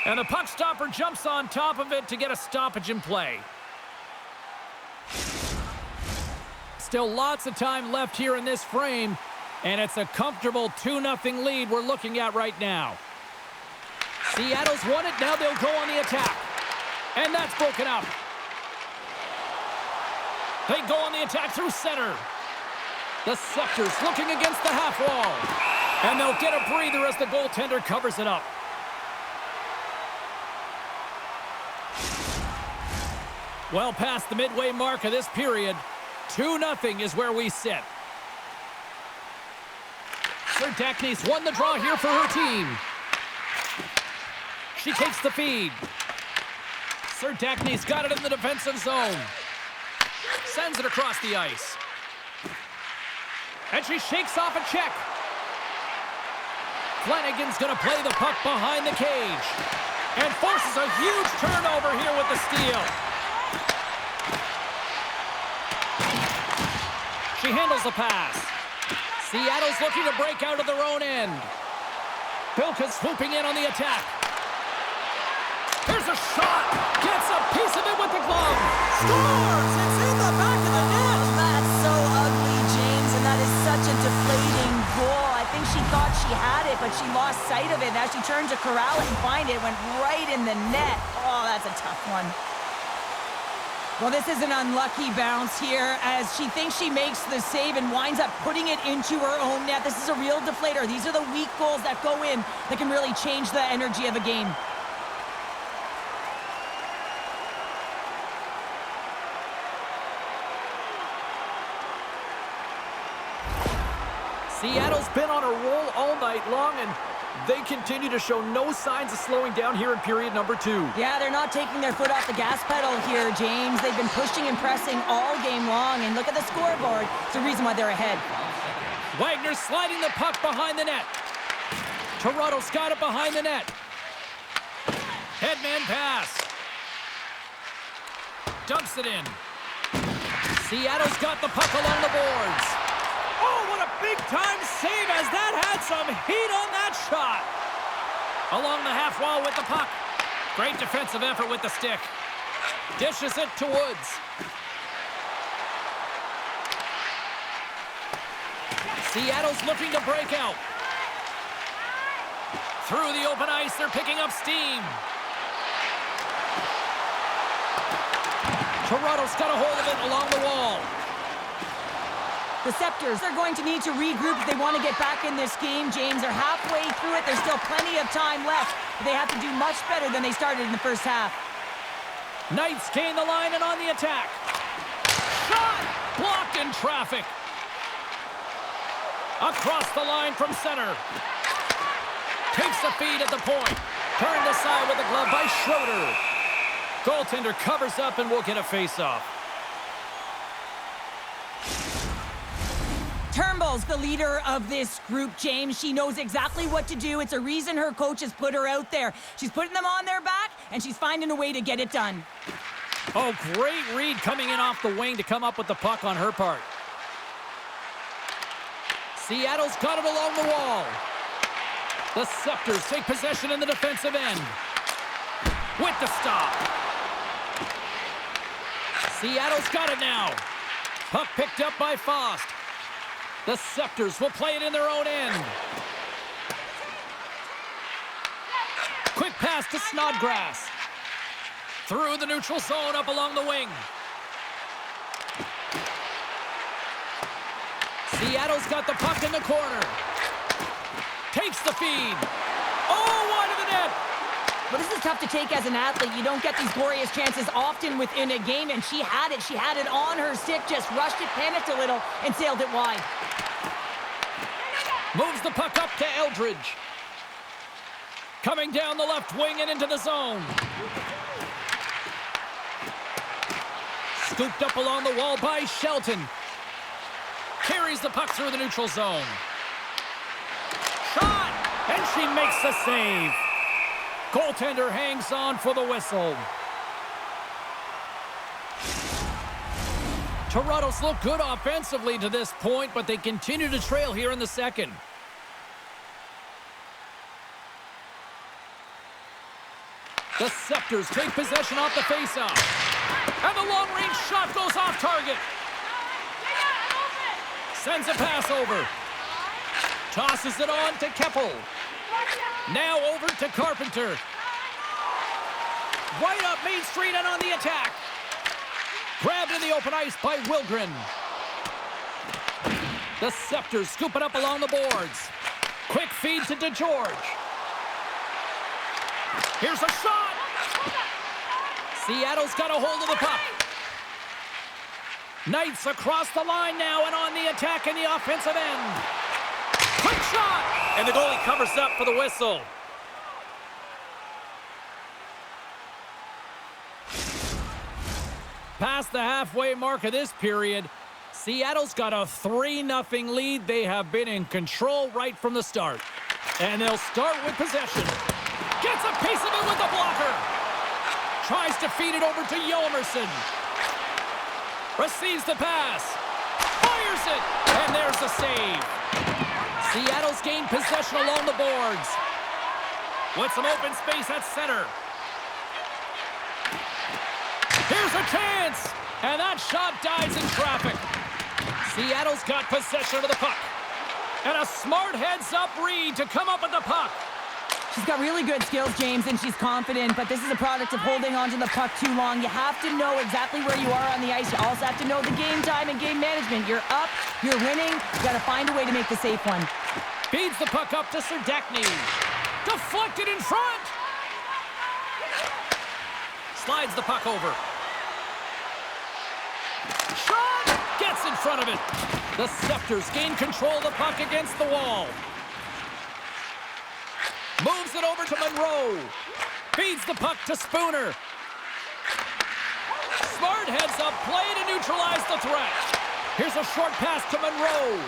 And the puck stopper jumps on top of it to get a stoppage in play. Still lots of time left here in this frame, and it's a comfortable 2-0 lead we're looking at right now. Seattle's won it, now they'll go on the attack. And that's broken up. They go on the attack through center. The Scepters looking against the half wall. And they'll get a breather as the goaltender covers it up. Well past the midway mark of this period, 2-0 is where we sit. Serdachny's won the draw here for her team. She takes the feed. Serdachny's got it in the defensive zone. Sends it across the ice. And she shakes off a check. Flanagan's going to play the puck behind the cage. And forces a huge turnover here with the steal. She handles the pass. Seattle's looking to break out of their own end. Bilka's swooping in on the attack. Here's a shot. Gets a piece of it with the glove. Scores! It's in the back of the net. That's so ugly, James, and that is such a deflating goal. I think she thought she had it, but she lost sight of it. Now she turned to corral it and find it. It went right in the net. Oh, that's a tough one. Well, this is an unlucky bounce here as she thinks she makes the save and winds up putting it into her own net. This is a real deflator. These are the weak goals that go in that can really change the energy of a game. Seattle's been on a roll all night long, and they continue to show no signs of slowing down here in period number 2. Yeah, they're not taking their foot off the gas pedal here, James. They've been pushing and pressing all game long, and look at the scoreboard. It's the reason why they're ahead. Wagner sliding the puck behind the net. Toronto's got it behind the net. Headman pass. Dumps it in. Seattle's got the puck along the boards. Oh, what a big-time save as that had some heat on that shot. Along the half wall with the puck. Great defensive effort with the stick. Dishes it to Woods. Seattle's looking to break out. Through the open ice, they're picking up steam. Toronto's got a hold of it along the wall. The Scepters are going to need to regroup if they want to get back in this game, James. They're halfway through it. There's still plenty of time left. But they have to do much better than they started in the first half. Knights gain the line and on the attack. Shot! Blocked in traffic. Across the line from center. Takes the feed at the point. Turned aside with the glove by Schroeder. Goaltender covers up and will get a face-off. Turnbull's the leader of this group, James. She knows exactly what to do. It's a reason her coach has put her out there. She's putting them on their back, and she's finding a way to get it done. Oh, great read coming in off the wing to come up with the puck on her part. Seattle's got it along the wall. The Scepters take possession in the defensive end. With the stop. Seattle's got it now. Puck picked up by Faust. The Scepters will play it in their own end. Quick pass to Snodgrass. Through the neutral zone up along the wing. Seattle's got the puck in the corner. Takes the feed. Oh, wide of the net. But this is tough to take as an athlete. You don't get these glorious chances often within a game, and she had it. She had it on her stick, just rushed it, panicked a little, and sailed it wide. Moves the puck up to Eldridge. Coming down the left wing and into the zone. Scooped up along the wall by Shelton. Carries the puck through the neutral zone. Shot! And she makes the save. Goaltender hangs on for the whistle. Toronto's looked good offensively to this point, but they continue to trail here in the second. The Scepters take possession off the faceoff. And the long-range shot goes off target. Sends a pass over. Tosses it on to Keppel. Now over to Carpenter. Right up Main Street and on the attack. Grabbed in the open ice by Wilgren. The Scepters scoop it up along the boards. Quick feed to DeGeorge. Here's a shot. Seattle's got a hold of the puck. Knights across the line now and on the attack in the offensive end. Quick shot! And the goalie covers up for the whistle. Past the halfway mark of this period, Seattle's got a 3-0 lead. They have been in control right from the start. And they'll start with possession. Gets a piece of it with the blocker. Tries to feed it over to Yolmerson. Receives the pass. Fires it. And there's the save. Seattle's gained possession along the boards. With some open space at center. Here's a chance. And that shot dives in traffic. Seattle's got possession of the puck. And a smart heads-up read to come up with the puck. She's got really good skills, James, and she's confident, but this is a product of holding onto the puck too long. You have to know exactly where you are on the ice. You also have to know the game time and game management. You're up, you're winning, you got to find a way to make the safe one. Feeds the puck up to Serdachny. Deflected in front. Slides the puck over. Shot! Gets in front of it. The Scepters gain control of the puck against the wall. Moves it over to Monroe. Feeds the puck to Spooner. Smart heads up play to neutralize the threat. Here's a short pass to Monroe.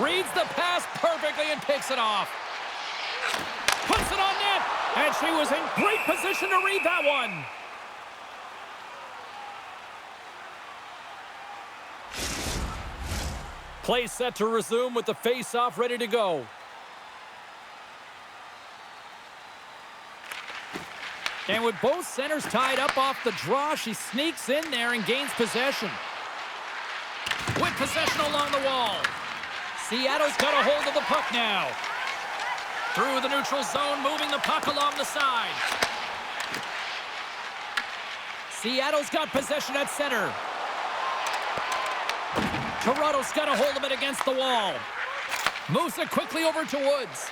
Reads the pass perfectly and picks it off. Puts it on net. And she was in great position to read that one. Play set to resume with the face-off ready to go. And with both centers tied up off the draw, she sneaks in there and gains possession. With possession along the wall. Seattle's got a hold of the puck now. Through the neutral zone, moving the puck along the side. Seattle's got possession at center. Toronto's got a hold of it against the wall. Moves it quickly over to Woods.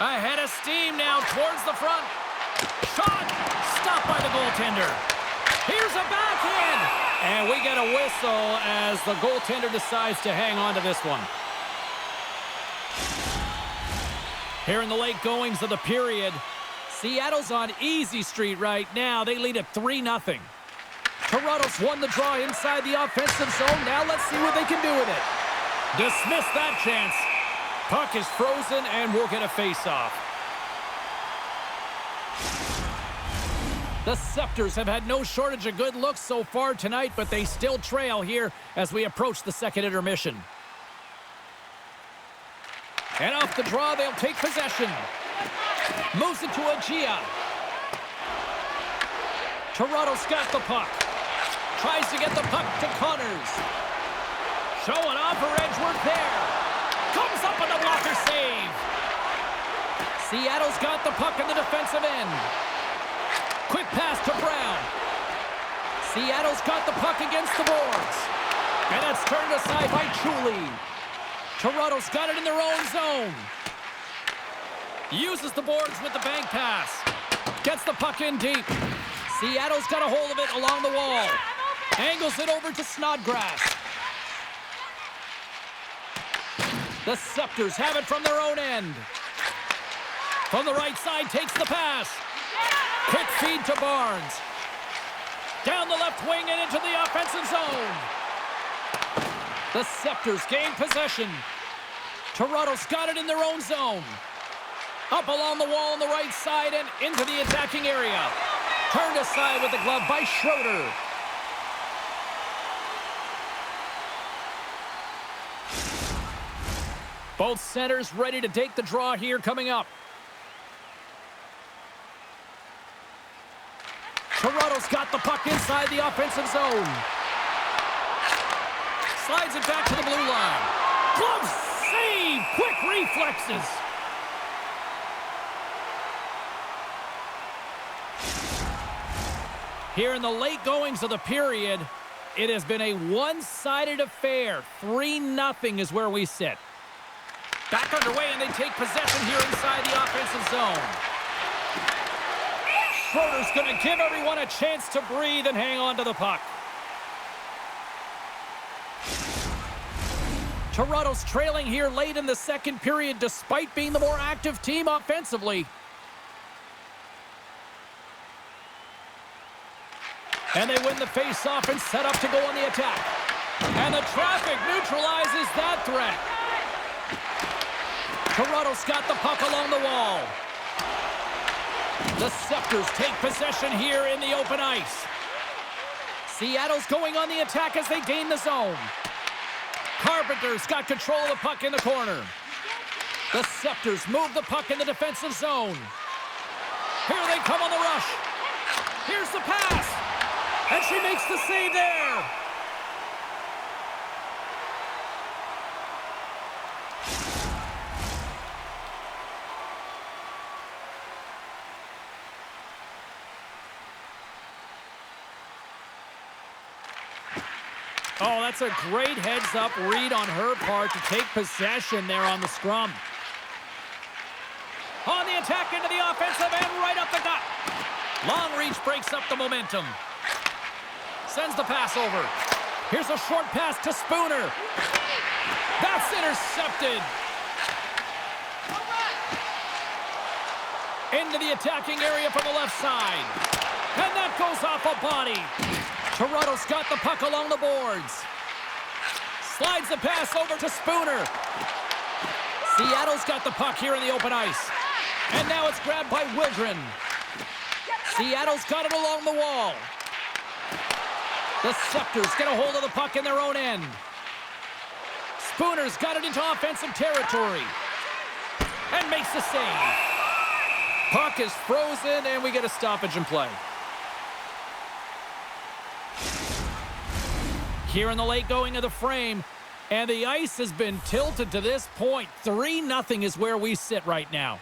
Ahead of steam now towards the front. Shot! Stopped by the goaltender. Here's a backhand! And we get a whistle as the goaltender decides to hang on to this one. Here in the late goings of the period, Seattle's on easy street right now. They lead at 3-0. Toronto's won the draw inside the offensive zone. Now let's see what they can do with it. Dismiss that chance. Puck is frozen and we'll get a face-off. The Scepters have had no shortage of good looks so far tonight, but they still trail here as we approach the second intermission. And off the draw, they'll take possession. Moves it to Agia. Toronto's got the puck. Tries to get the puck to Connors. Showing off her edge work there. Comes up with a blocker save. Seattle's got the puck in the defensive end. Quick pass to Brown. Seattle's got the puck against the boards. And that's turned aside by Chuli. Toronto's got it in their own zone. Uses the boards with the bank pass. Gets the puck in deep. Seattle's got a hold of it along the wall. Angles it over to Snodgrass. The Scepters have it from their own end. From the right side, takes the pass. Quick feed to Barnes. Down the left wing and into the offensive zone. The Scepters gain possession. Toronto's got it in their own zone. Up along the wall on the right side and into the attacking area. Turned aside with the glove by Schroeder. Both centers ready to take the draw here coming up. Toronto's got the puck inside the offensive zone. Slides it back to the blue line. Glove save! Quick reflexes. Here in the late goings of the period, it has been a one-sided affair. 3-0 is where we sit. Back underway, and they take possession here inside the offensive zone. Schroeder's going to give everyone a chance to breathe and hang on to the puck. Toronto's trailing here late in the second period despite being the more active team offensively. And they win the face-off and set up to go on the attack. And the traffic neutralizes that threat. Toronto's got the puck along the wall. The Scepters take possession here in the open ice. Seattle's going on the attack as they gain the zone. Carpenter's got control of the puck in the corner. The Scepters move the puck in the defensive zone. Here they come on the rush. Here's the pass. And she makes the save there. Oh, that's a great heads-up read on her part to take possession there on the scrum. On the attack into the offensive end, right up the gut. Long reach breaks up the momentum. Sends the pass over. Here's a short pass to Spooner. That's intercepted. Into the attacking area from the left side. And that goes off a body. Toronto's got the puck along the boards. Slides the pass over to Spooner. Seattle's got the puck here in the open ice. And now it's grabbed by Wildren. Seattle's got it along the wall. The Scepters get a hold of the puck in their own end. Spooner's got it into offensive territory. And makes the save. Puck is frozen, and we get a stoppage in play. Here in the late going of the frame, and the ice has been tilted to this point. 3-0 is where we sit right now.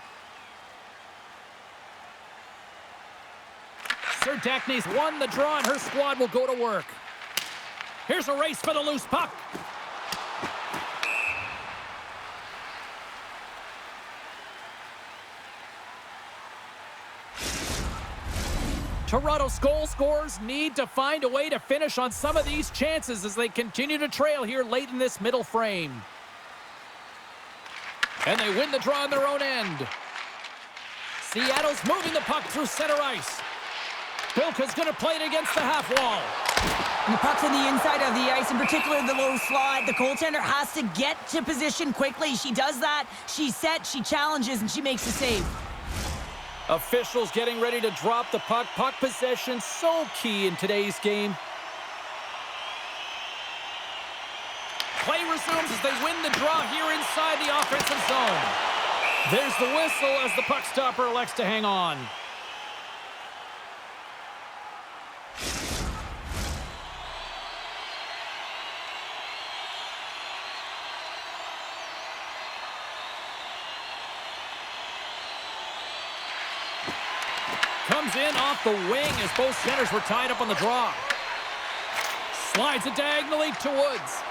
Sir Dackney's won the draw, and her squad will go to work. Here's a race for the loose puck. Toronto's goal scorers need to find a way to finish on some of these chances as they continue to trail here late in this middle frame. And they win the draw on their own end. Seattle's moving the puck through center ice. Bilka's going to play it against the half wall. And the puck's on the inside of the ice, in particular the low slot. The goaltender has to get to position quickly. She does that. She's set, she challenges, and she makes the save. Officials getting ready to drop the puck. Puck possession so key in today's game. Play resumes as they win the draw here inside the offensive zone. There's the whistle as the puck stopper elects to hang on. Comes in off the wing as both centers were tied up on the draw. Slides it diagonally to Woods.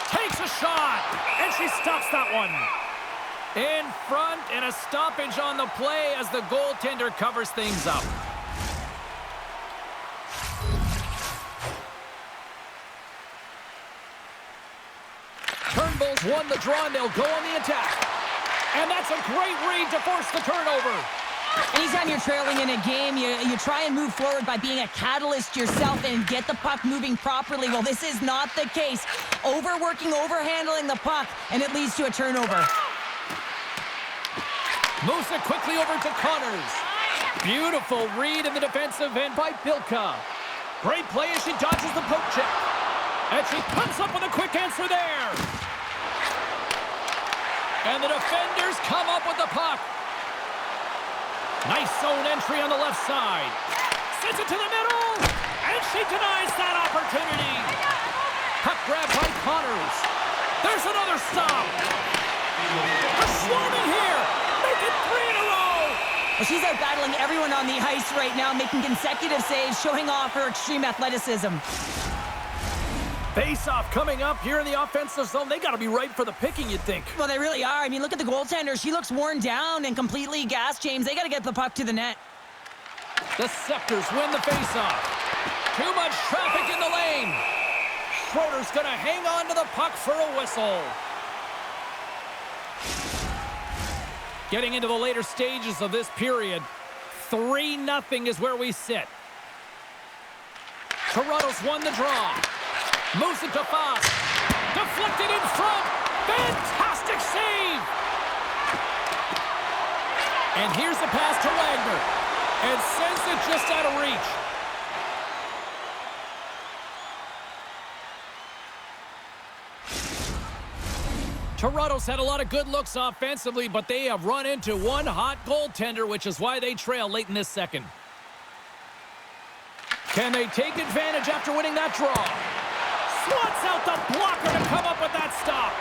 Takes a shot, and she stops that one. In front, and a stoppage on the play as the goaltender covers things up. Turnbull's won the draw, and they'll go on the attack. And that's a great read to force the turnover. Anytime you're trailing in a game, you try and move forward by being a catalyst yourself and get the puck moving properly. Well, this is not the case. Overworking, overhandling the puck, and it leads to a turnover. Moves it quickly over to Connors. Beautiful read in the defensive end by Bilka. Great play as she dodges the poke check. And she comes up with a quick answer there. And the defenders come up with the puck. Nice zone entry on the left side. Sends it to the middle. And she denies that opportunity. Puck grab by Connors. There's another stop. They're swarming here. Make it 3 in a row. Well, she's out battling everyone on the ice right now, making consecutive saves, showing off her extreme athleticism. Face-off coming up here in the offensive zone. They got to be ripe for the picking, you'd think. Well, they really are. I mean, look at the goaltender. She looks worn down and completely gassed, James. They got to get the puck to the net. The Scepters win the face-off. Too much traffic in the lane. Schroeder's going to hang on to the puck for a whistle. Getting into the later stages of this period, 3-0 is where we sit. Toronto's won the draw. Moves it to Foss. Deflected in front. Fantastic save. And here's the pass to Wagner. And sends it just out of reach. Toronto's had a lot of good looks offensively, but they have run into one hot goaltender, which is why they trail late in this second. Can they take advantage after winning that draw? Swats out the blocker to come up with that stop.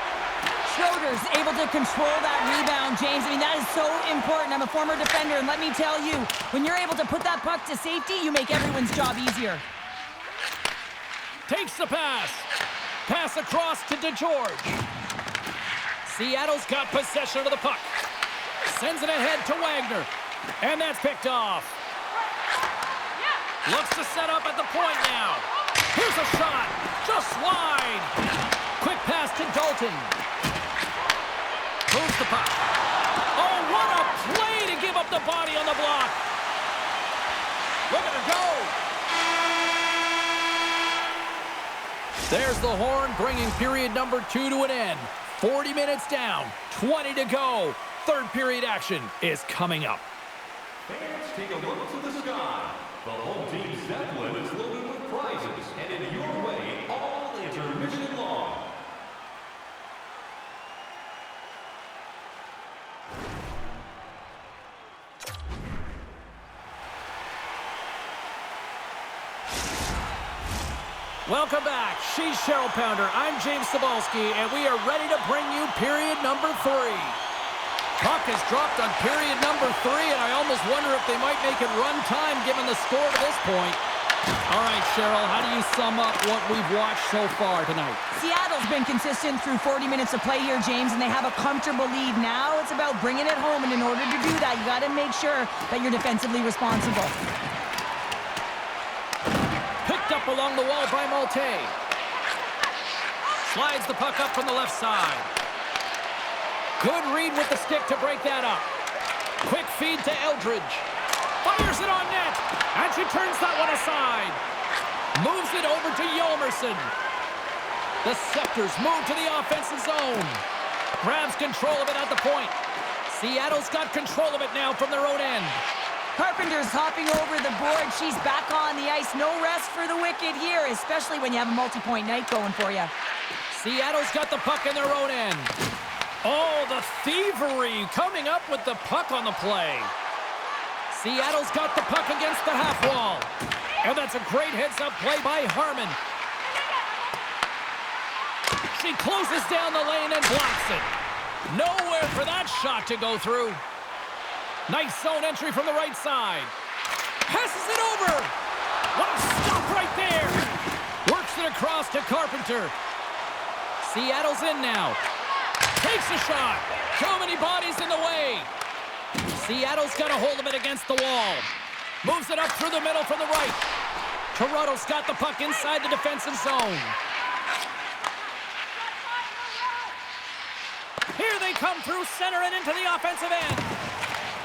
Schroeder's able to control that rebound, James. I mean, that is so important. I'm a former defender, and let me tell you, when you're able to put that puck to safety, you make everyone's job easier. Takes the pass. Pass across to DeGeorge. Seattle's got possession of the puck. Sends it ahead to Wagner. And that's picked off. Looks to set up at the point now. Here's a shot. Just wide. Quick pass to Dalton. Moves the puck. Oh, what a play to give up the body on the block. Look at her go. There's the horn, bringing period number 2 to an end. 40 minutes down, 20 to go. Third period action is coming up. Fans, take a look to the sky. The home team's Zeppelin is loaded with prizes, headed your way all intermission long. Welcome back. She's Cheryl Pounder. I'm James Cebulski, and we are ready to bring you period number 3. Puck is dropped on period number 3, and I almost wonder if they might make it run time given the score to this point. All right, Cheryl, how do you sum up what we've watched so far tonight? Seattle's been consistent through 40 minutes of play here, James, and they have a comfortable lead. Now it's about bringing it home, and in order to do that, you got to make sure that you're defensively responsible. Picked up along the wall by Malte. Slides the puck up from the left side. Good read with the stick to break that up. Quick feed to Eldridge. Fires it on net. And she turns that one aside. Moves it over to Yolmerson. The Scepters move to the offensive zone. Grabs control of it at the point. Seattle's got control of it now from their own end. Carpenter's hopping over the board. She's back on the ice. No rest for the wicked here, especially when you have a multi-point night going for you. Seattle's got the puck in their own end. Oh, the thievery coming up with the puck on the play. Seattle's got the puck against the half wall. And that's a great heads-up play by Harmon. She closes down the lane and blocks it. Nowhere for that shot to go through. Nice zone entry from the right side. Passes it over. What a stop right there. Works it across to Carpenter. Seattle's in now. Takes a shot. So many bodies in the way. Seattle's got a hold of it against the wall. Moves it up through the middle from the right. Toronto's got the puck inside the defensive zone. Here they come through center and into the offensive end.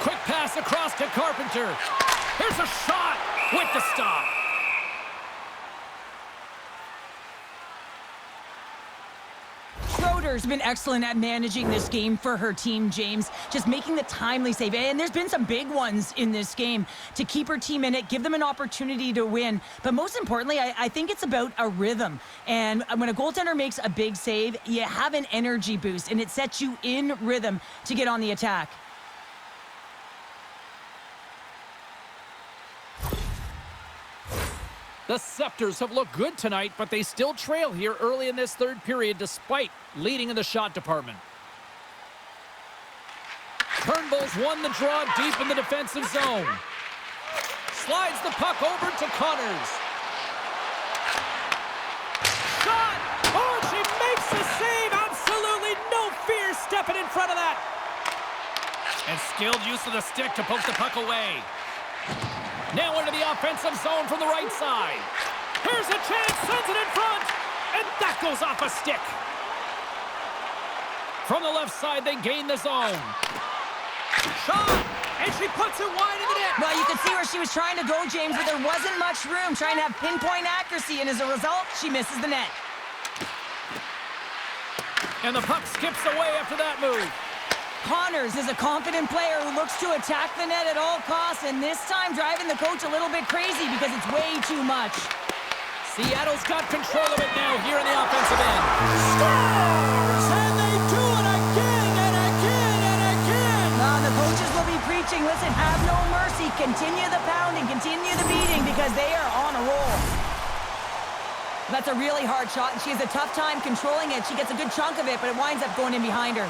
Quick pass across to Carpenter. Here's a shot with the stop. Schroeder's been excellent at managing this game for her team, James. Just making the timely save. And there's been some big ones in this game to keep her team in it, give them an opportunity to win. But most importantly, I think it's about a rhythm. And when a goaltender makes a big save, you have an energy boost, and it sets you in rhythm to get on the attack. The Scepters have looked good tonight, but they still trail here early in this third period despite leading in the shot department. Turnbull's won the draw deep in the defensive zone. Slides the puck over to Connors. Shot! And skilled use of the stick to poke the puck away. Now into the offensive zone from the right side. Here's a chance, sends it in front, and that goes off a stick. From the left side, they gain the zone. Shot, and she puts it wide in the net. Well, you could see where she was trying to go, James, but there wasn't much room, trying to have pinpoint accuracy, and as a result, she misses the net. And the puck skips away after that move. Connors is a confident player who looks to attack the net at all costs, and this time driving the coach a little bit crazy because it's way too much. Seattle's got control of it now here in the offensive end. Scores! And they do it again and again and again! The coaches will be preaching, listen, have no mercy. Continue the pounding, continue the beating because they are on a roll. That's a really hard shot, and she has a tough time controlling it. She gets a good chunk of it, but it winds up going in behind her.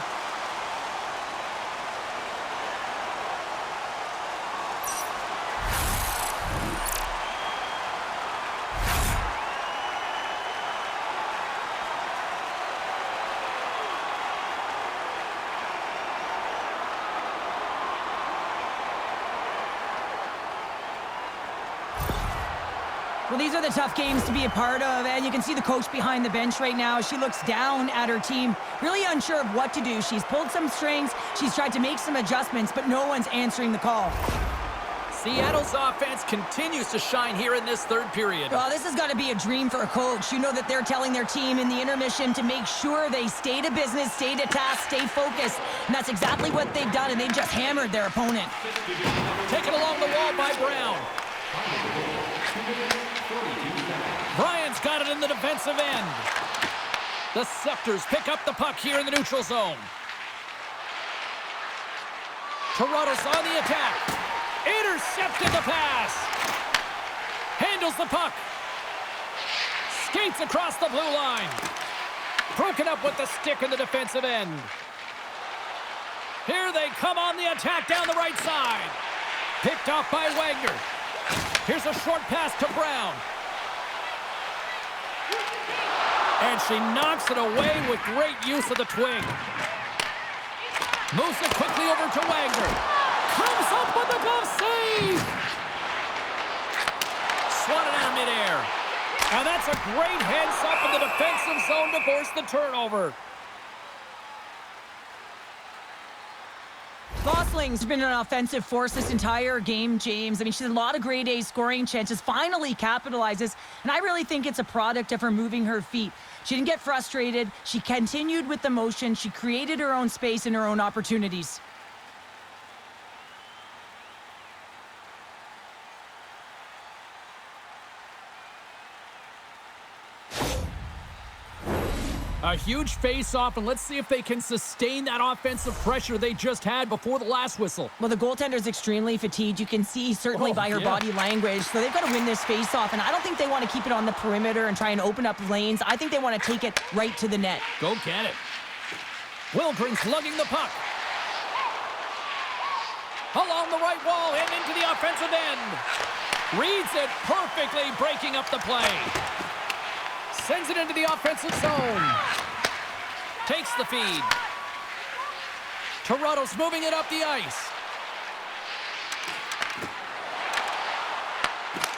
Well, these are the tough games to be a part of, and you can see the coach behind the bench right now. She looks down at her team, really unsure of what to do. She's pulled some strings, she's tried to make some adjustments, but no one's answering the call. Seattle's offense continues to shine here in this third period. Well, this has got to be a dream for a coach. You know that they're telling their team in the intermission to make sure they stay to business, stay to task, stay focused, and that's exactly what they've done, and they've just hammered their opponent. Taken along the wall by Brown. Bryant's got it in the defensive end. The Scepters pick up the puck here in the neutral zone. Toronto's on the attack. Intercepted the pass. Handles the puck. Skates across the blue line. Broken up with the stick in the defensive end. Here they come on the attack down the right side. Picked off by Wagner. Here's a short pass to Brown. And she knocks it away with great use of the twig. Moves it quickly over to Wagner. Comes up with the glove save. Swatted out of midair. And that's a great heads up in the defensive zone to force the turnover. Gosling's been an offensive force this entire game, James. I mean, she's had a lot of grade A scoring chances, finally capitalizes, and I really think it's a product of her moving her feet. She didn't get frustrated. She continued with the motion. She created her own space and her own opportunities. A huge face-off, and let's see if they can sustain that offensive pressure they just had before the last whistle. Well, the goaltender's extremely fatigued. You can see certainly by her body language. So they've got to win this face-off, and I don't think they want to keep it on the perimeter and try and open up lanes. I think they want to take it right to the net. Go get it. Wilgren's lugging the puck. Along the right wall and into the offensive end. Reads it perfectly, breaking up the play. Sends it into the offensive zone. Takes the feed. Toronto's moving it up the ice.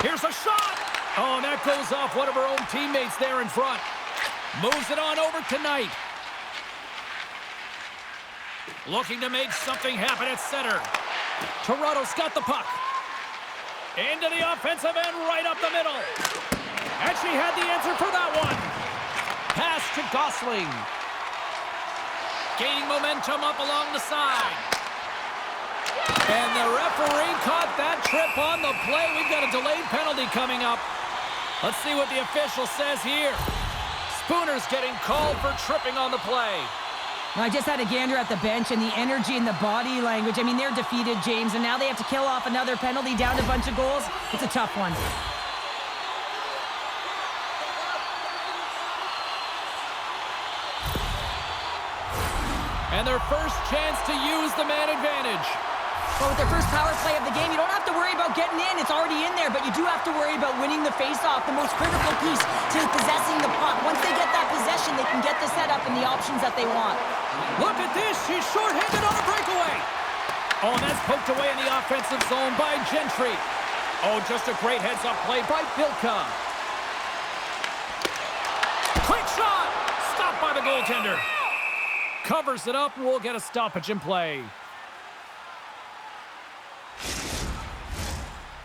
Here's a shot. Oh, and that goes off one of her own teammates there in front. Moves it on over to Knight. Looking to make something happen at center. Toronto's got the puck. Into the offensive end, right up the middle. And she had the answer for that one. Pass to Gosling. Gaining momentum up along the side. And the referee caught that trip on the play. We've got a delayed penalty coming up. Let's see what the official says here. Spooner's getting called for tripping on the play. I just had a gander at the bench and the energy and the body language. I mean, they're defeated, James, and now they have to kill off another penalty down a bunch of goals. It's a tough one. And their first chance to use the man advantage. Well, with their first power play of the game, you don't have to worry about getting in. It's already in there, but you do have to worry about winning the face-off, the most critical piece to possessing the puck. Once they get that possession, they can get the setup and the options that they want. Look at this. She's shorthanded on a breakaway. Oh, and that's poked away in the offensive zone by Gentry. Oh, just a great heads-up play by Bilka. Quick shot! Stopped by the goaltender. Covers it up, and we'll get a stoppage in play.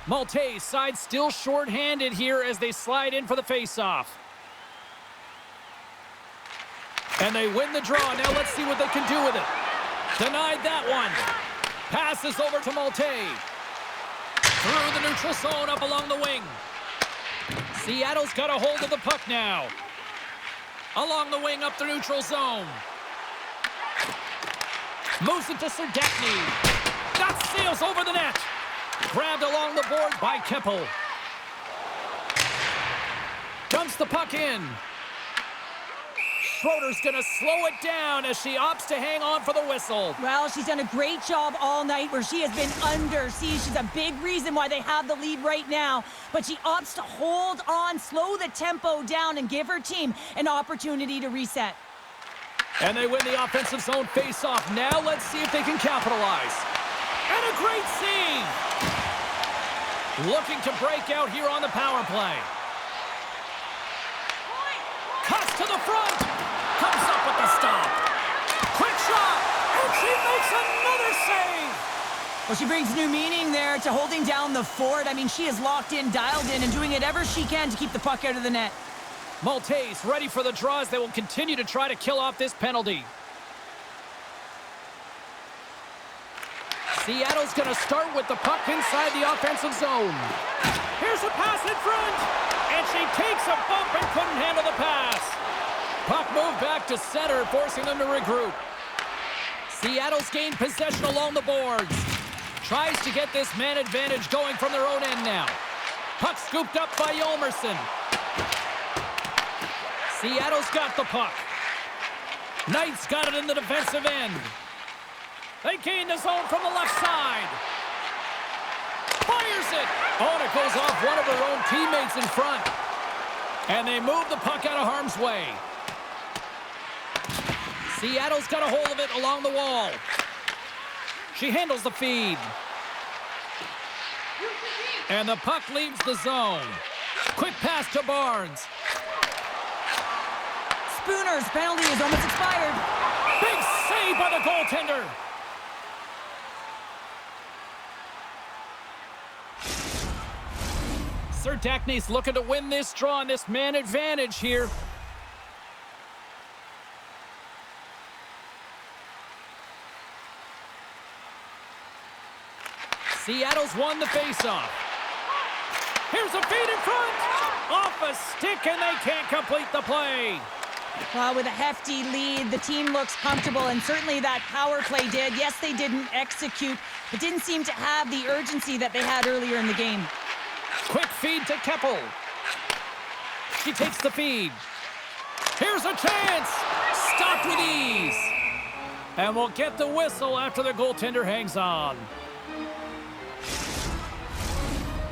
Maltese side still short-handed here as they slide in for the face-off. And they win the draw. Now let's see what they can do with it. Denied that one. Passes over to Maltese. Through the neutral zone, up along the wing. Seattle's got a hold of the puck now. Along the wing, up the neutral zone. Moves it to Serdachny. That sails over the net. Grabbed along the board by Keppel. Dumps the puck in. Schroeder's going to slow it down as she opts to hang on for the whistle. Well, she's done a great job all night where she has been under siege. She's a big reason why they have the lead right now. But she opts to hold on, slow the tempo down, and give her team an opportunity to reset. And they win the offensive zone face-off. Now let's see if they can capitalize. And a great save! Looking to break out here on the power play. Cuts to the front. Comes up with the stop. Quick shot. And she makes another save. Well, she brings new meaning there to holding down the fort. I mean, she is locked in, dialed in, and doing whatever she can to keep the puck out of the net. Maltese ready for the draws. They will continue to try to kill off this penalty. Seattle's going to start with the puck inside the offensive zone. Here's a pass in front. And she takes a bump and couldn't handle the pass. Puck moved back to center, forcing them to regroup. Seattle's gained possession along the boards. Tries to get this man advantage going from their own end now. Puck scooped up by Yolmerson. Seattle's got the puck. Knight's got it in the defensive end. They gain the zone from the left side. Fires it. Oh, and it goes off one of her own teammates in front. And they move the puck out of harm's way. Seattle's got a hold of it along the wall. She handles the feed. And the puck leaves the zone. Quick pass to Barnes. Spooner's penalty is almost expired. Big save by the goaltender. Serdachny's looking to win this draw and this man advantage here. Seattle's won the faceoff. Here's a feed in front. Off a stick, and they can't complete the play. Well, with a hefty lead, the team looks comfortable, and certainly that power play did. Yes, they didn't execute, but didn't seem to have the urgency that they had earlier in the game. Quick feed to Keppel. She takes the feed. Here's a chance. Stopped with ease. And we'll get the whistle after the goaltender hangs on.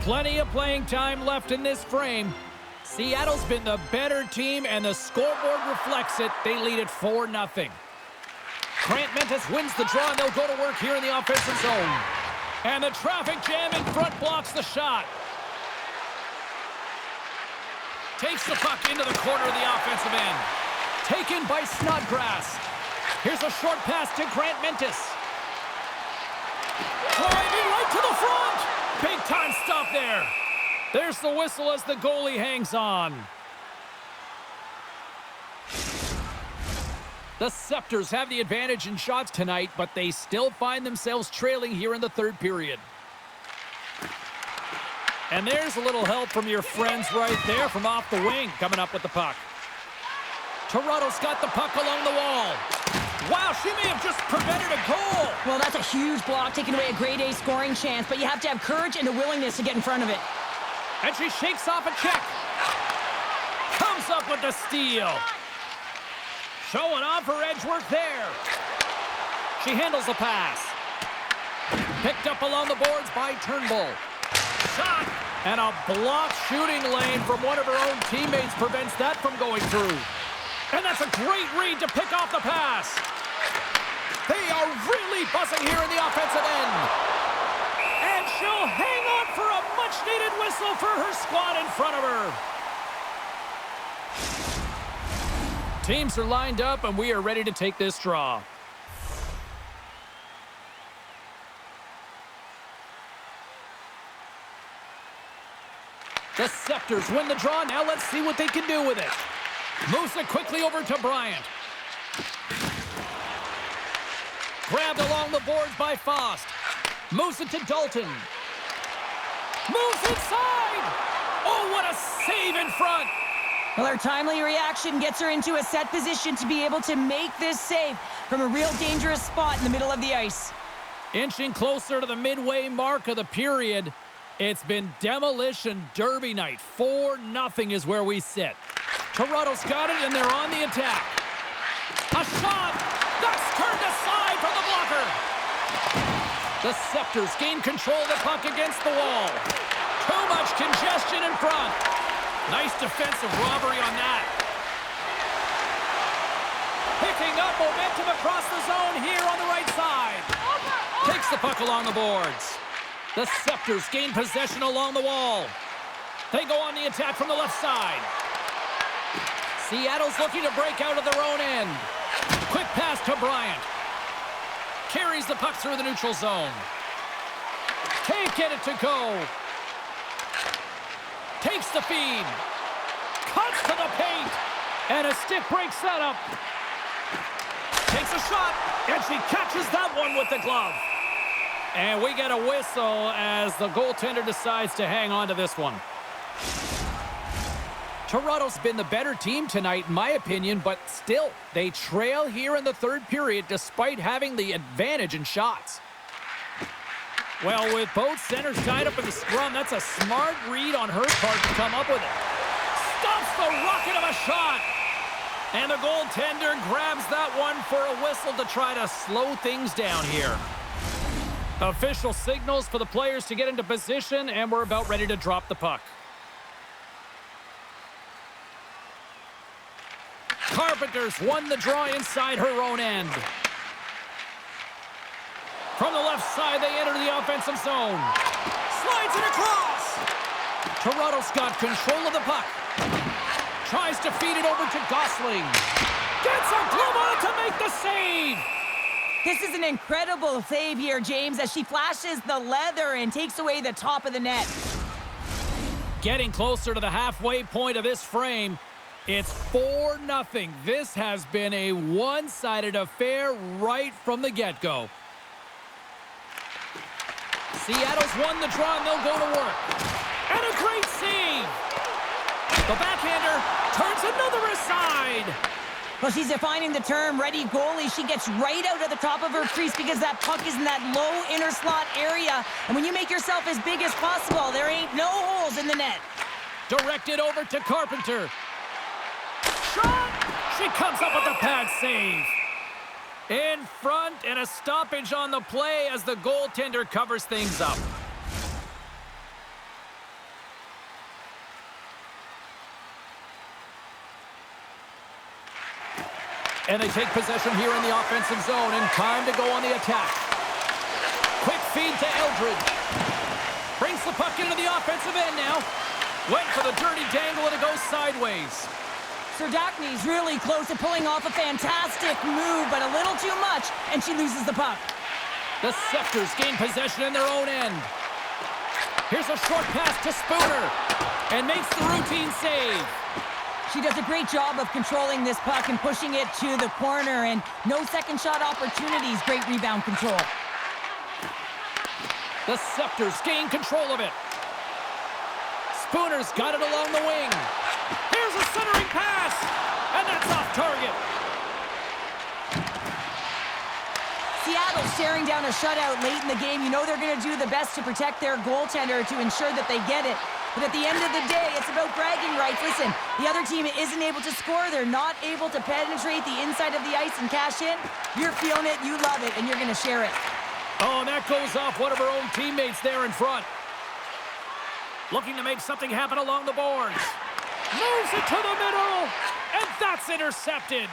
Plenty of playing time left in this frame. Seattle's been the better team, and the scoreboard reflects it. They lead it 4-0. Grant Mentis wins the draw, and they'll go to work here in the offensive zone. And the traffic jam in front blocks the shot. Takes the puck into the corner of the offensive end. Taken by Snodgrass. Here's a short pass to Grant Mentis. Driving right to the front. Big time stop there. There's the whistle as the goalie hangs on. The Scepters have the advantage in shots tonight, but they still find themselves trailing here in the third period. And there's a little help from your friends right there from off the wing coming up with the puck. Toronto's got the puck along the wall. Wow, she may have just prevented a goal. Well, that's a huge block, taking away a grade A scoring chance, but you have to have courage and a willingness to get in front of it. And she shakes off a check. Comes up with the steal. Showing off her edge work there. She handles the pass. Picked up along the boards by Turnbull. Shot. And a blocked shooting lane from one of her own teammates prevents that from going through. And that's a great read to pick off the pass. They are are really buzzing here in the offensive end. And she'll hang on for a much-needed whistle for her squad in front of her. Teams are lined up, and we are ready to take this draw. The Scepters win the draw. Now let's see what they can do with it. Moves it quickly over to Bryant. Grabbed along the boards by Faust. Moves it to Dalton. Moves inside. Oh, what a save in front. Well, her timely reaction gets her into a set position to be able to make this save from a real dangerous spot in the middle of the ice. Inching closer to the midway mark of the period. It's been demolition derby night. 4-0 is where we sit. Toronto's got it, and they're on the attack. A shot! That's turned aside from the blocker. The Scepters gain control of the puck against the wall. Too much congestion in front. Nice defensive robbery on that. Picking up momentum across the zone here on the right side. Takes the puck along the boards. The Scepters gain possession along the wall. They go on the attack from the left side. Seattle's looking to break out of their own end. Quick pass to Bryant. Carries the puck through the neutral zone. Can't get it to go. Takes the feed. Cuts to the paint. And a stick breaks that up. Takes a shot. And she catches that one with the glove. And we get a whistle as the goaltender decides to hang on to this one. Toronto's been the better team tonight, in my opinion, but still, they trail here in the third period despite having the advantage in shots. Well, with both centers tied up in the scrum, that's a smart read on her part to come up with it. Stops the rocket of a shot. And the goaltender grabs that one for a whistle to try to slow things down here. Official signals for the players to get into position, and we're about ready to drop the puck. Carpenter's won the draw inside her own end. From the left side, they enter the offensive zone. Slides it across. Toronto's got control of the puck. Tries to feed it over to Gosling. Gets a glove on it to make the save. This is an incredible save here, James, as she flashes the leather and takes away the top of the net. Getting closer to the halfway point of this frame. It's 4-0. This has been a one-sided affair right from the get-go. Seattle's won the draw, and they'll go to work. And a great save! The backhander turns another aside. Well, she's defining the term ready goalie. She gets right out of the top of her crease because that puck is in that low inner slot area. And when you make yourself as big as possible, there ain't no holes in the net. Directed over to Carpenter. Shot! She comes up with the pad save. In front, and a stoppage on the play as the goaltender covers things up. And they take possession here in the offensive zone, and time to go on the attack. Quick feed to Eldridge. Brings the puck into the offensive end now. Went for the dirty dangle, and it goes sideways. Serdachny's really close to pulling off a fantastic move, but a little too much, and she loses the puck. The Scepters gain possession in their own end. Here's a short pass to Spooner, and makes the routine save. She does a great job of controlling this puck and pushing it to the corner, and no second shot opportunities. Great rebound control. The Scepters gain control of it. Spooner's got it along the wing. Here's a centering pass, and that's off target. Seattle staring down a shutout late in the game. You know they're going to do the best to protect their goaltender to ensure that they get it. But at the end of the day, it's about bragging rights. Listen, the other team isn't able to score. They're not able to penetrate the inside of the ice and cash in. You're feeling it, you love it, and you're going to share it. Oh, and that goes off one of her own teammates there in front. Looking to make something happen along the boards. Moves it to the middle, and that's intercepted.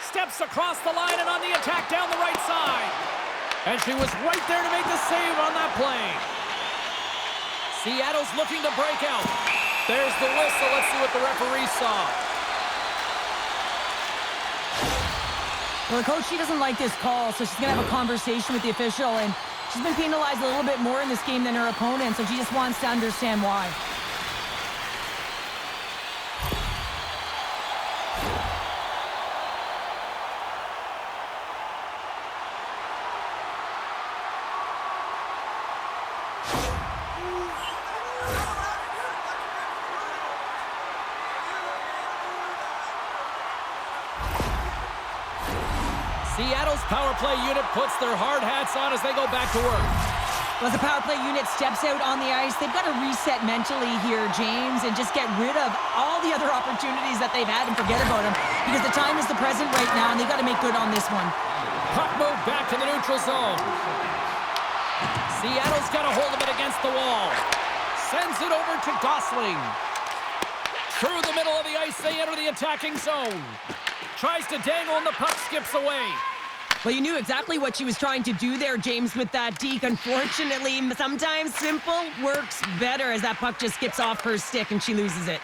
Steps across the line and on the attack down the right side. And she was right there to make the save on that play. Seattle's looking to break out. There's the whistle. Let's see what the referee saw. Well, the coach, she doesn't like this call, so she's going to have a conversation with the official, and she's been penalized a little bit more in this game than her opponent, so she just wants to understand why. Seattle's power play unit puts their hard hats on as they go back to work. Well, as the power play unit steps out on the ice, they've got to reset mentally here, James, and just get rid of all the other opportunities that they've had and forget about them, because the time is the present right now, and they've got to make good on this one. Puck moved back to the neutral zone. Seattle's got a hold of it against the wall. Sends it over to Gosling. Through the middle of the ice, they enter the attacking zone. Tries to dangle and the puck skips away. Well, you knew exactly what she was trying to do there, James, with that deke. Unfortunately, sometimes simple works better as that puck just skips off her stick and she loses it.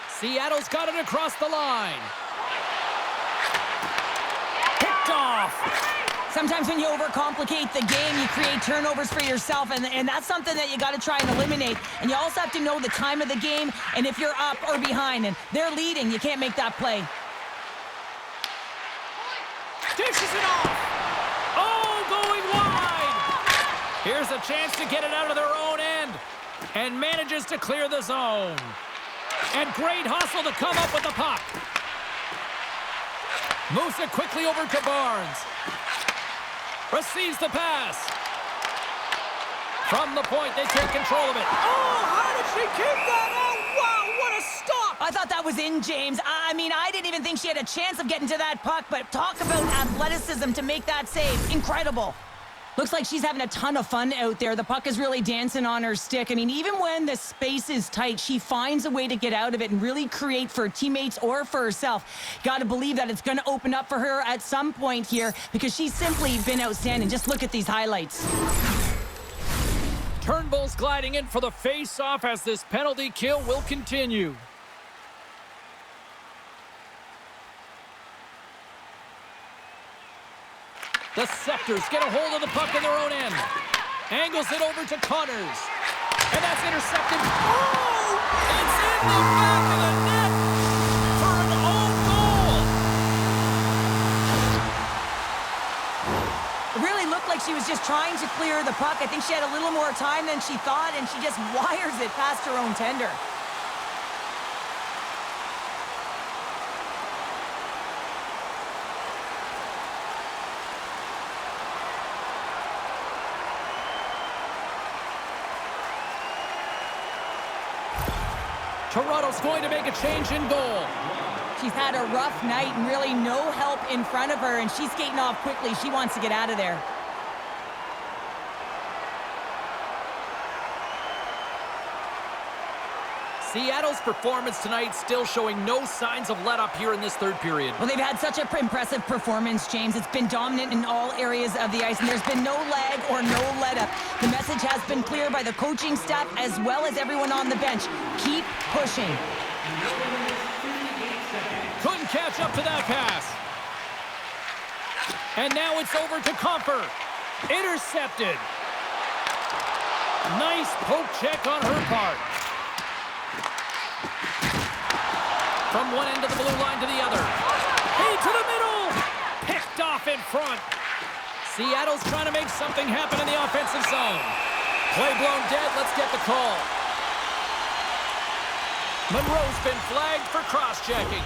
Seattle's got it across the line. Picked off. Sometimes when you overcomplicate the game, you create turnovers for yourself, and that's something that you got to try and eliminate. And you also have to know the time of the game and if you're up or behind. And they're leading. You can't make that play. Dishes it off. Oh, going wide. Here's a chance to get it out of their own end. And manages to clear the zone. And great hustle to come up with the puck. Moves it quickly over to Barnes. Receives the pass. From the point, they take control of it. Oh, how did she keep that? Oh, wow, what a stop! I thought that was in, James. I mean, I didn't even think she had a chance of getting to that puck, but talk about athleticism to make that save. Incredible. Looks like she's having a ton of fun out there. The puck is really dancing on her stick. I mean, even when the space is tight, she finds a way to get out of it and really create for teammates or for herself. Got to believe that it's going to open up for her at some point here because she's simply been outstanding. Just look at these highlights. Turnbull's gliding in for the face-off as this penalty kill will continue. The Scepters get a hold of the puck in their own end. Angles it over to Connors. And that's intercepted. Oh! It's in the back of the net for an own goal. It really looked like she was just trying to clear the puck. I think she had a little more time than she thought, and she just wires it past her own tender. Toronto's going to make a change in goal. She's had a rough night and really no help in front of her, and she's skating off quickly. She wants to get out of there. Seattle's performance tonight still showing no signs of let-up here in this third period. Well, they've had such an impressive performance, James. It's been dominant in all areas of the ice, and there's been no lag or no let-up. The message has been clear by the coaching staff as well as everyone on the bench. Keep pushing. Couldn't catch up to that pass. And now it's over to Comfer. Intercepted. Nice poke check on her part. From one end of the blue line to the other. Hey, to the middle! Picked off in front. Seattle's trying to make something happen in the offensive zone. Play blown dead. Let's get the call. Monroe's been flagged for cross-checking.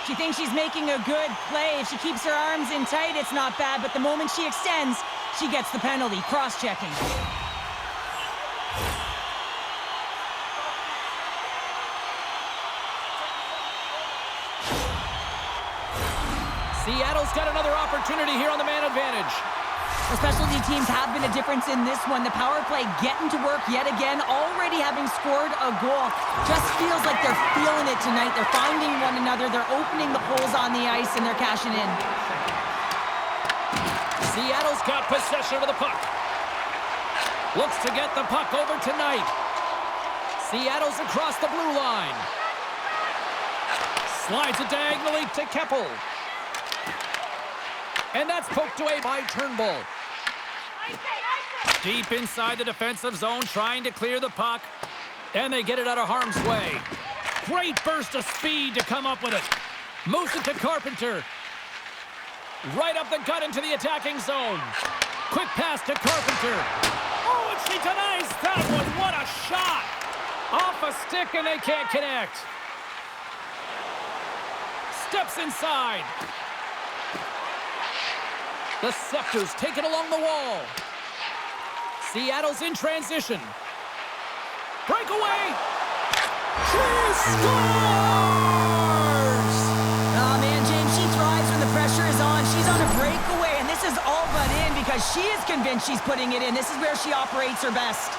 She thinks she's making a good play. If she keeps her arms in tight, it's not bad. But the moment she extends, she gets the penalty. Cross-checking. Seattle's got another opportunity here on the man advantage. The specialty teams have been a difference in this one. The power play getting to work yet again, already having scored a goal. Just feels like they're feeling it tonight. They're finding one another. They're opening the holes on the ice, and they're cashing in. Seattle's got possession of the puck. Looks to get the puck over tonight. Seattle's across the blue line. Slides it diagonally to Keppel. And that's poked away by Turnbull. Deep inside the defensive zone, trying to clear the puck. And they get it out of harm's way. Great burst of speed to come up with it. Moves it to Carpenter. Right up the gut into the attacking zone. Quick pass to Carpenter. Oh, and she denies that one. What a shot. Off a stick, and they can't connect. Steps inside. The Scepters take it along the wall. Seattle's in transition. Breakaway. She scores! Oh, man, James, she thrives when the pressure is on. She's on a breakaway, and this is all but in because she is convinced she's putting it in. This is where she operates her best.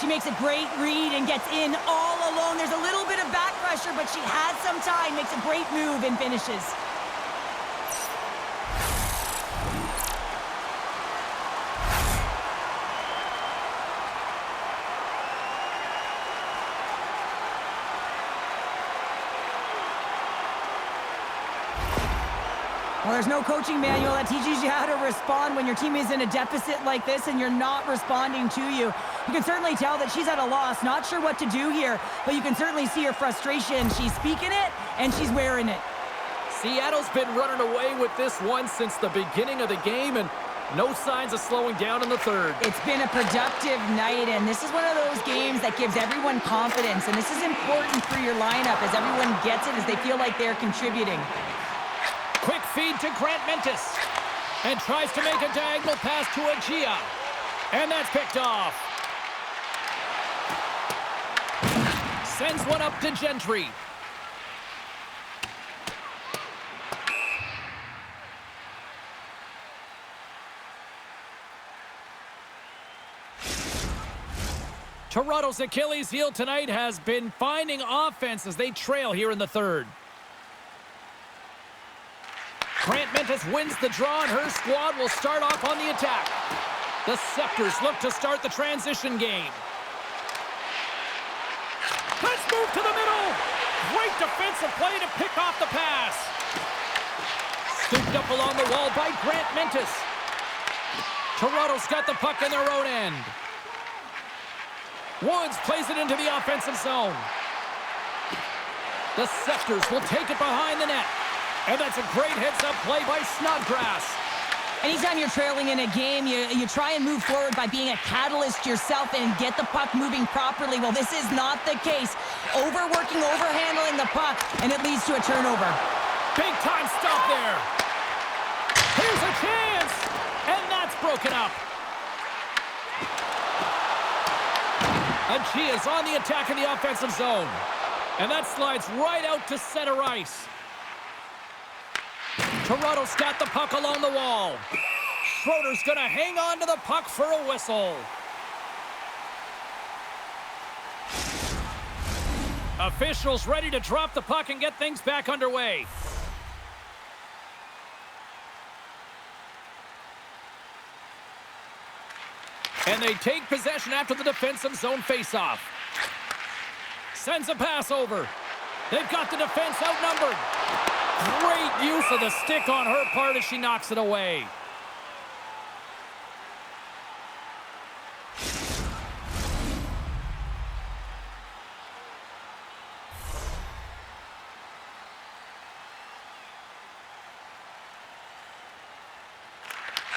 She makes a great read and gets in all alone. There's a little bit of back pressure, but she has some time, makes a great move and finishes. Well, there's no coaching manual that teaches you how to respond when your team is in a deficit like this and you're not responding to you. You can certainly tell that she's at a loss, not sure what to do here, but you can certainly see her frustration. She's speaking it, and she's wearing it. Seattle's been running away with this one since the beginning of the game, and no signs of slowing down in the third. It's been a productive night, and this is one of those games that gives everyone confidence, and this is important for your lineup as everyone gets it, as they feel like they're contributing. Quick feed to Grant Mentis. And tries to make a diagonal pass to Agia. And that's picked off. Sends one up to Gentry. Toronto's Achilles heel tonight has been finding offense as they trail here in the third. Grant Mentis wins the draw, and her squad will start off on the attack. The Scepters look to start the transition game. Let's move to the middle. Great defensive play to pick off the pass. Scooped up along the wall by Grant Mentis. Toronto's got the puck in their own end. Woods plays it into the offensive zone. The Scepters will take it behind the net. And that's a great heads-up play by Snodgrass. Anytime you're trailing in a game, you try and move forward by being a catalyst yourself and get the puck moving properly. Well, this is not the case. Overworking, overhandling the puck, and it leads to a turnover. Big time stop there. Here's a chance, and that's broken up. Agia's on the attack in the offensive zone. And that slides right out to center ice. Toronto's got the puck along the wall. Schroeder's going to hang on to the puck for a whistle. Officials ready to drop the puck and get things back underway. And they take possession after the defensive zone faceoff. Sends a pass over. They've got the defense outnumbered. Great use of the stick on her part as she knocks it away.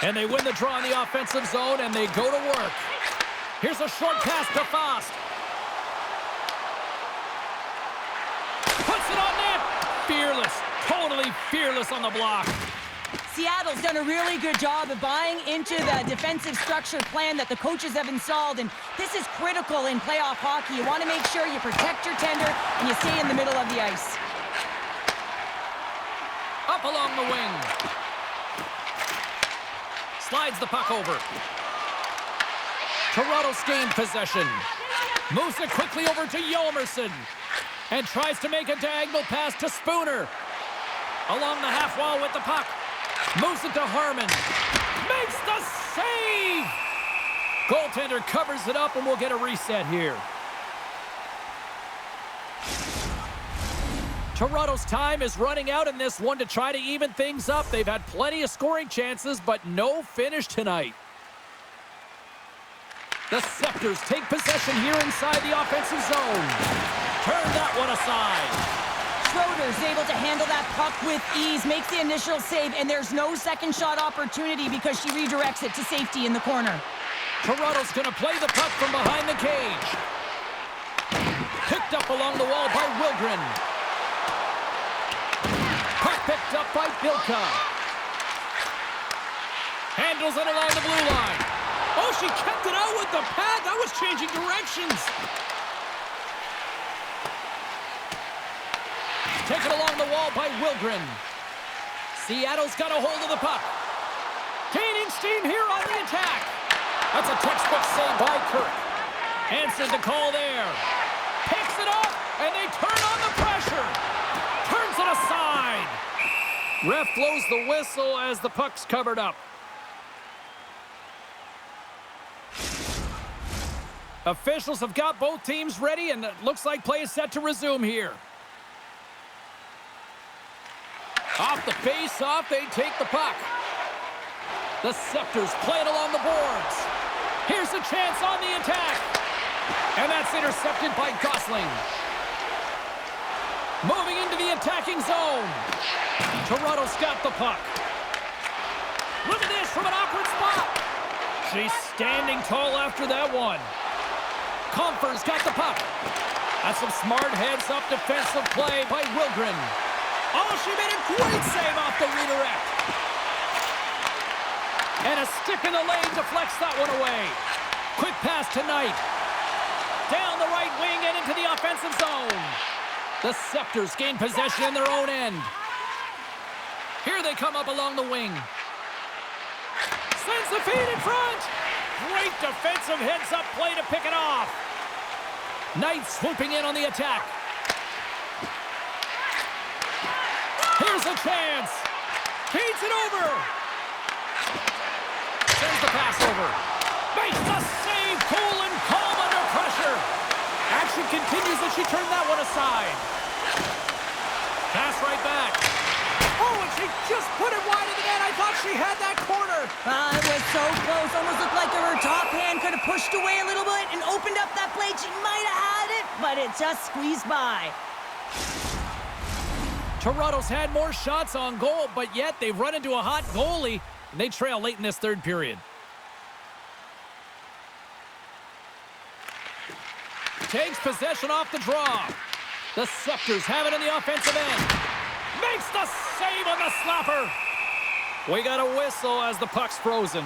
And they win the draw in the offensive zone, and they go to work. Here's a short pass to Fost. Puts it on net. Fearless. Totally fearless on the block. Seattle's done a really good job of buying into the defensive structure plan that the coaches have installed, and this is critical in playoff hockey. You want to make sure you protect your tender and you stay in the middle of the ice. Up along the wing. Slides the puck over. Toronto's gained possession. Moves it quickly over to Yolmerson. And tries to make a diagonal pass to Spooner. Along the half wall with the puck. Moves it to Harmon. Makes the save! Goaltender covers it up and we'll get a reset here. Toronto's time is running out in this one to try to even things up. They've had plenty of scoring chances, but no finish tonight. The Scepters take possession here inside the offensive zone. Turn that one aside. Schroeder's able to handle that puck with ease, makes the initial save, and there's no second shot opportunity because she redirects it to safety in the corner. Toronto's going to play the puck from behind the cage. Picked up along the wall by Wilgren. Puck picked up by Bilka. Handles it along the blue line. Oh, she kept it out with the pad. That was changing directions. Taken along the wall by Wilgren. Seattle's got a hold of the puck. Gaining steam here on the attack. That's a textbook save by Kirk. Answered the call there. Picks it up, and they turn on the pressure. Turns it aside. Ref blows the whistle as the puck's covered up. Officials have got both teams ready, and it looks like play is set to resume here. Off the face-off, they take the puck. The Scepters play it along the boards. Here's a chance on the attack. And that's intercepted by Gosling. Moving into the attacking zone. Toronto's got the puck. Look at this from an awkward spot. She's standing tall after that one. Comfer's got the puck. That's some smart heads-up defensive play by Wilgren. Oh, she made a great save off the redirect. And a stick in the lane deflects that one away. Quick pass to Knight. Down the right wing and into the offensive zone. The Scepters gain possession in their own end. Here they come up along the wing. Sends the feed in front. Great defensive heads-up play to pick it off. Knight swooping in on the attack. Here's a chance. Feeds it over. Sends the pass over. Makes the save. Cool and calm under pressure. Action continues as she turned that one aside. Pass right back. Oh, and she just put it wide of the net. I thought she had that corner. It was so close. Almost looked like her top hand could have pushed away a little bit and opened up that plate. She might have had it, but it just squeezed by. Toronto's had more shots on goal, but yet they've run into a hot goalie, and they trail late in this third period. Takes possession off the draw. The Scepters have it in the offensive end. Makes the save on the slapper. We got a whistle as the puck's frozen.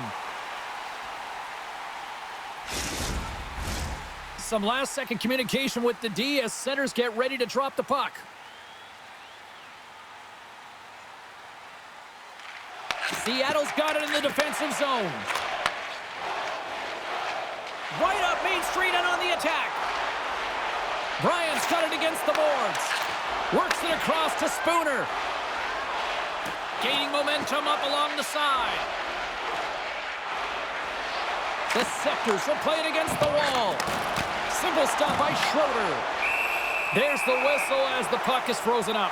Some last-second communication with the D as centers get ready to drop the puck. Seattle's got it in the defensive zone. Right up Main Street and on the attack. Bryant's got it against the boards. Works it across to Spooner. Gaining momentum up along the side. The Scepters will play it against the wall. Simple stop by Schroeder. There's the whistle as the puck is frozen up.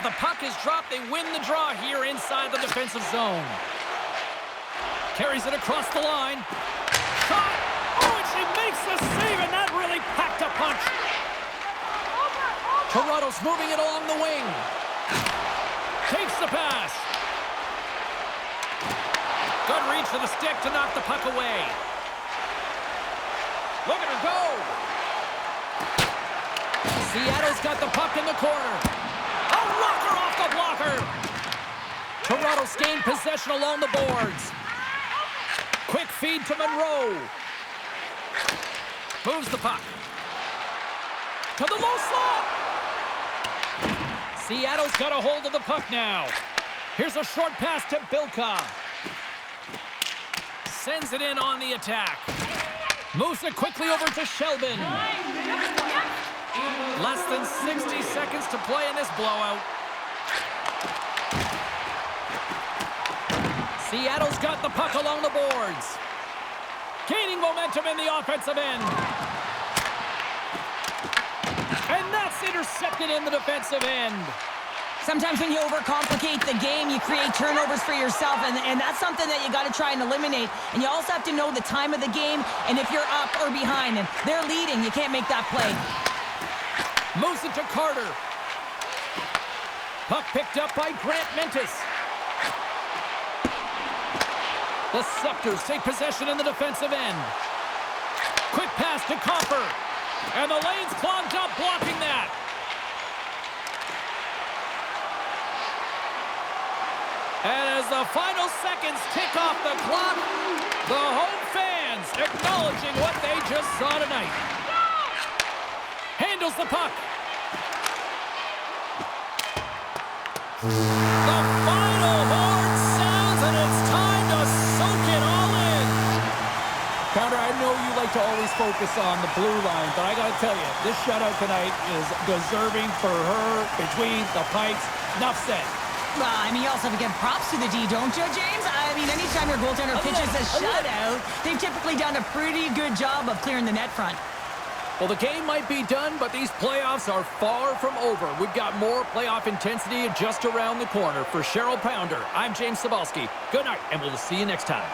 The puck is dropped. They win the draw here inside the defensive zone. Carries it across the line. Shot. Oh, and she makes the save, and that really packed a punch. Toronto's moving it along the wing. Takes the pass. Good reach for the stick to knock the puck away. Look at her go. Seattle's got the puck in the corner. Rocker off the blocker. Toronto's gained possession along the boards. Quick feed to Monroe. Moves the puck. To the low slot. Seattle's got a hold of the puck now. Here's a short pass to Bilka. Sends it in on the attack. Moves it quickly over to Shelby. Less than 60 seconds to play in this blowout. Seattle's got the puck along the boards. Gaining momentum in the offensive end. And that's intercepted in the defensive end. Sometimes when you overcomplicate the game, you create turnovers for yourself, and that's something that you got to try and eliminate. And you also have to know the time of the game, and if you're up or behind, and they're leading, you can't make that play. Moves it to Carter. Puck picked up by Grant Mentis. The Scepters take possession in the defensive end. Quick pass to Copper. And the lane's clogged up, blocking that. And as the final seconds tick off the clock, the home fans acknowledging what they just saw tonight. Handles the puck. The final horn sounds, and it's time to soak it all in. Pounder, I know you like to always focus on the blue line, but I got to tell you, this shutout tonight is deserving for her between the pipes. Enough said. Well, I mean, you also have to give props to the D, don't you, James? I mean, anytime your goaltender pitches a shutout, they've typically done a pretty good job of clearing the net front. Well, the game might be done, but these playoffs are far from over. We've got more playoff intensity just around the corner. For Cheryl Pounder, I'm James Cebulski. Good night, and we'll see you next time.